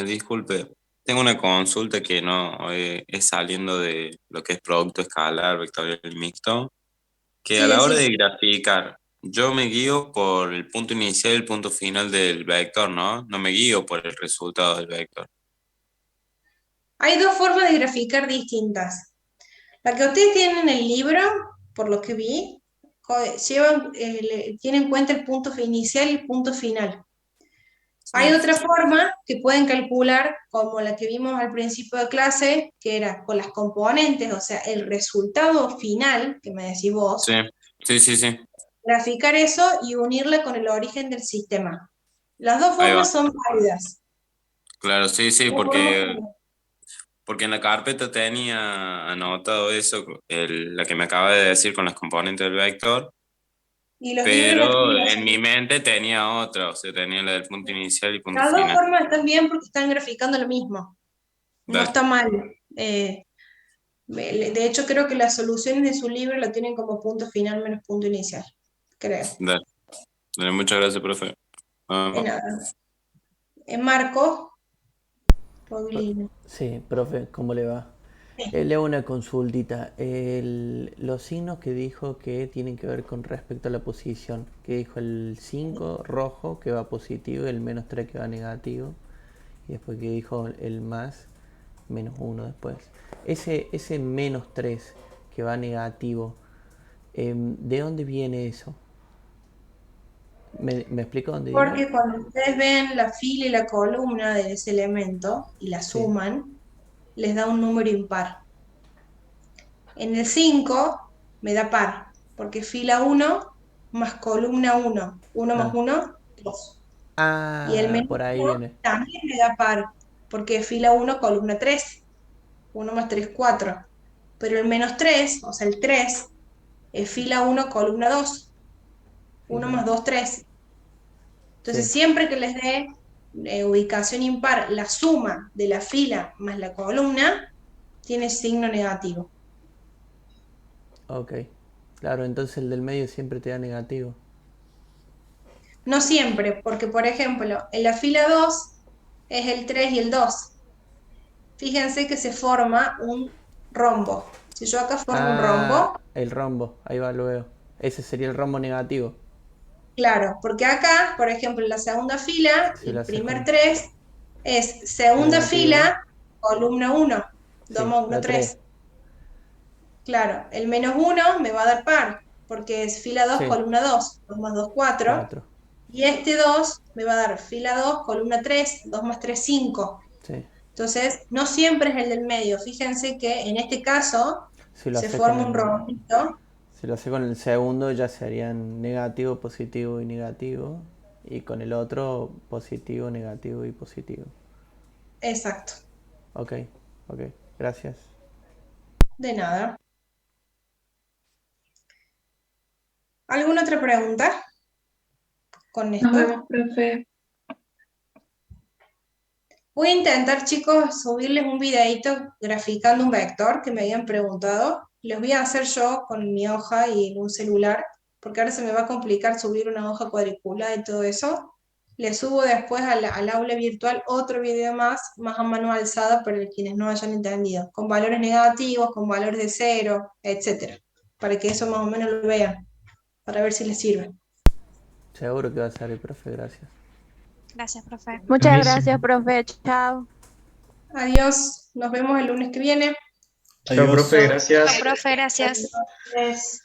disculpe. Tengo una consulta que no es saliendo de lo que es producto escalar, vectorial y mixto, que a Sí, la hora decime. de graficar, yo me guío por el punto inicial y el punto final del vector, ¿no? No me guío por el resultado del vector. Hay dos formas de graficar distintas. La que ustedes tienen en el libro, por lo que vi, tiene en cuenta el punto inicial y el punto final. Hay otra forma que pueden calcular, como la que vimos al principio de clase, que era con las componentes, o sea, el resultado final, que me decís vos, Sí. graficar eso y unirla con el origen del sistema. Las dos Ahí formas va. son válidas. Claro, sí, sí, Lo podemos porque en la carpeta tenía anotado eso, la que me acaba de decir con los componentes del vector, Y los libros las pero tienen que en hacer. mi mente tenía otra, o sea, tenía la del punto inicial y punto Las dos final. formas están bien porque están graficando lo mismo. No Dale, está mal. De hecho, creo que las soluciones de su libro lo tienen como punto final menos punto inicial. Creo. dale. Dale, muchas gracias, profe. De Vamos. nada. Marco Roglino. Sí, profe, ¿cómo le va? Sí. Le hago una consultita. Los signos que dijo que tienen que ver con respecto a la posición, que dijo el 5 rojo que va positivo y el -3 que va negativo, y después que dijo el más, -1 después. Ese -3 que va negativo, ¿de dónde viene eso? ¿Me explica dónde viene? Porque cuando ustedes ven la fila y la columna de ese elemento y la Sí. suman, les da un número impar. En el 5 me da par, porque fila 1 más columna 1. 1 más 1, 2. Y el Por ahí -1 viene. también me da par, porque fila 1, columna 3. 1 más 3, 4. Pero el -3, o sea, el 3, es fila 1, columna 2. 1 más 2, 3. Entonces, Sí. siempre que les dé ubicación impar, la suma de la fila más la columna tiene signo negativo. Ok. Claro, entonces el del medio siempre te da negativo. No siempre, porque por ejemplo, en la fila 2 es el 3 y el 2. Fíjense que se forma un rombo. Si yo acá formo un rombo, El rombo, ahí va luego. Ese sería el rombo negativo. claro, porque acá, por ejemplo, en la segunda fila, Si lo el haces primer con 3 es segunda negativo. fila, columna 1, 2 Sí, más 1, da 3. 3. Claro, el -1 me va a dar par, porque es fila 2, Sí. columna 2, 2 más 2, 4. 4. Y este 2 me va a dar fila 2, columna 3, 2 más 3, 5. Sí. Entonces, no siempre es el del medio. Fíjense que en este caso Si lo se haces con forma un rombito. si lo haces con el segundo ya serían negativo, positivo y negativo. Y con el otro positivo, negativo y positivo. Exacto. Ok, gracias. De nada. ¿Alguna otra pregunta con esto? Nos vemos, profe. Voy a intentar, chicos, subirles un videito graficando un vector que me habían preguntado. Los voy a hacer yo con mi hoja y en un celular, porque ahora se me va a complicar subir una hoja cuadriculada y todo eso. Les subo después al aula virtual otro video más a mano alzada para quienes no hayan entendido, con valores negativos, con valores de 0, etcétera, para que eso más o menos lo vean, para ver si les sirve. Seguro que va a salir, profe, gracias. Gracias, profe. Muchas Buenísimo. gracias, profe. Chao. Adiós, nos vemos el lunes que viene. Chao, profe, gracias. Chao, profe. Gracias. Adiós.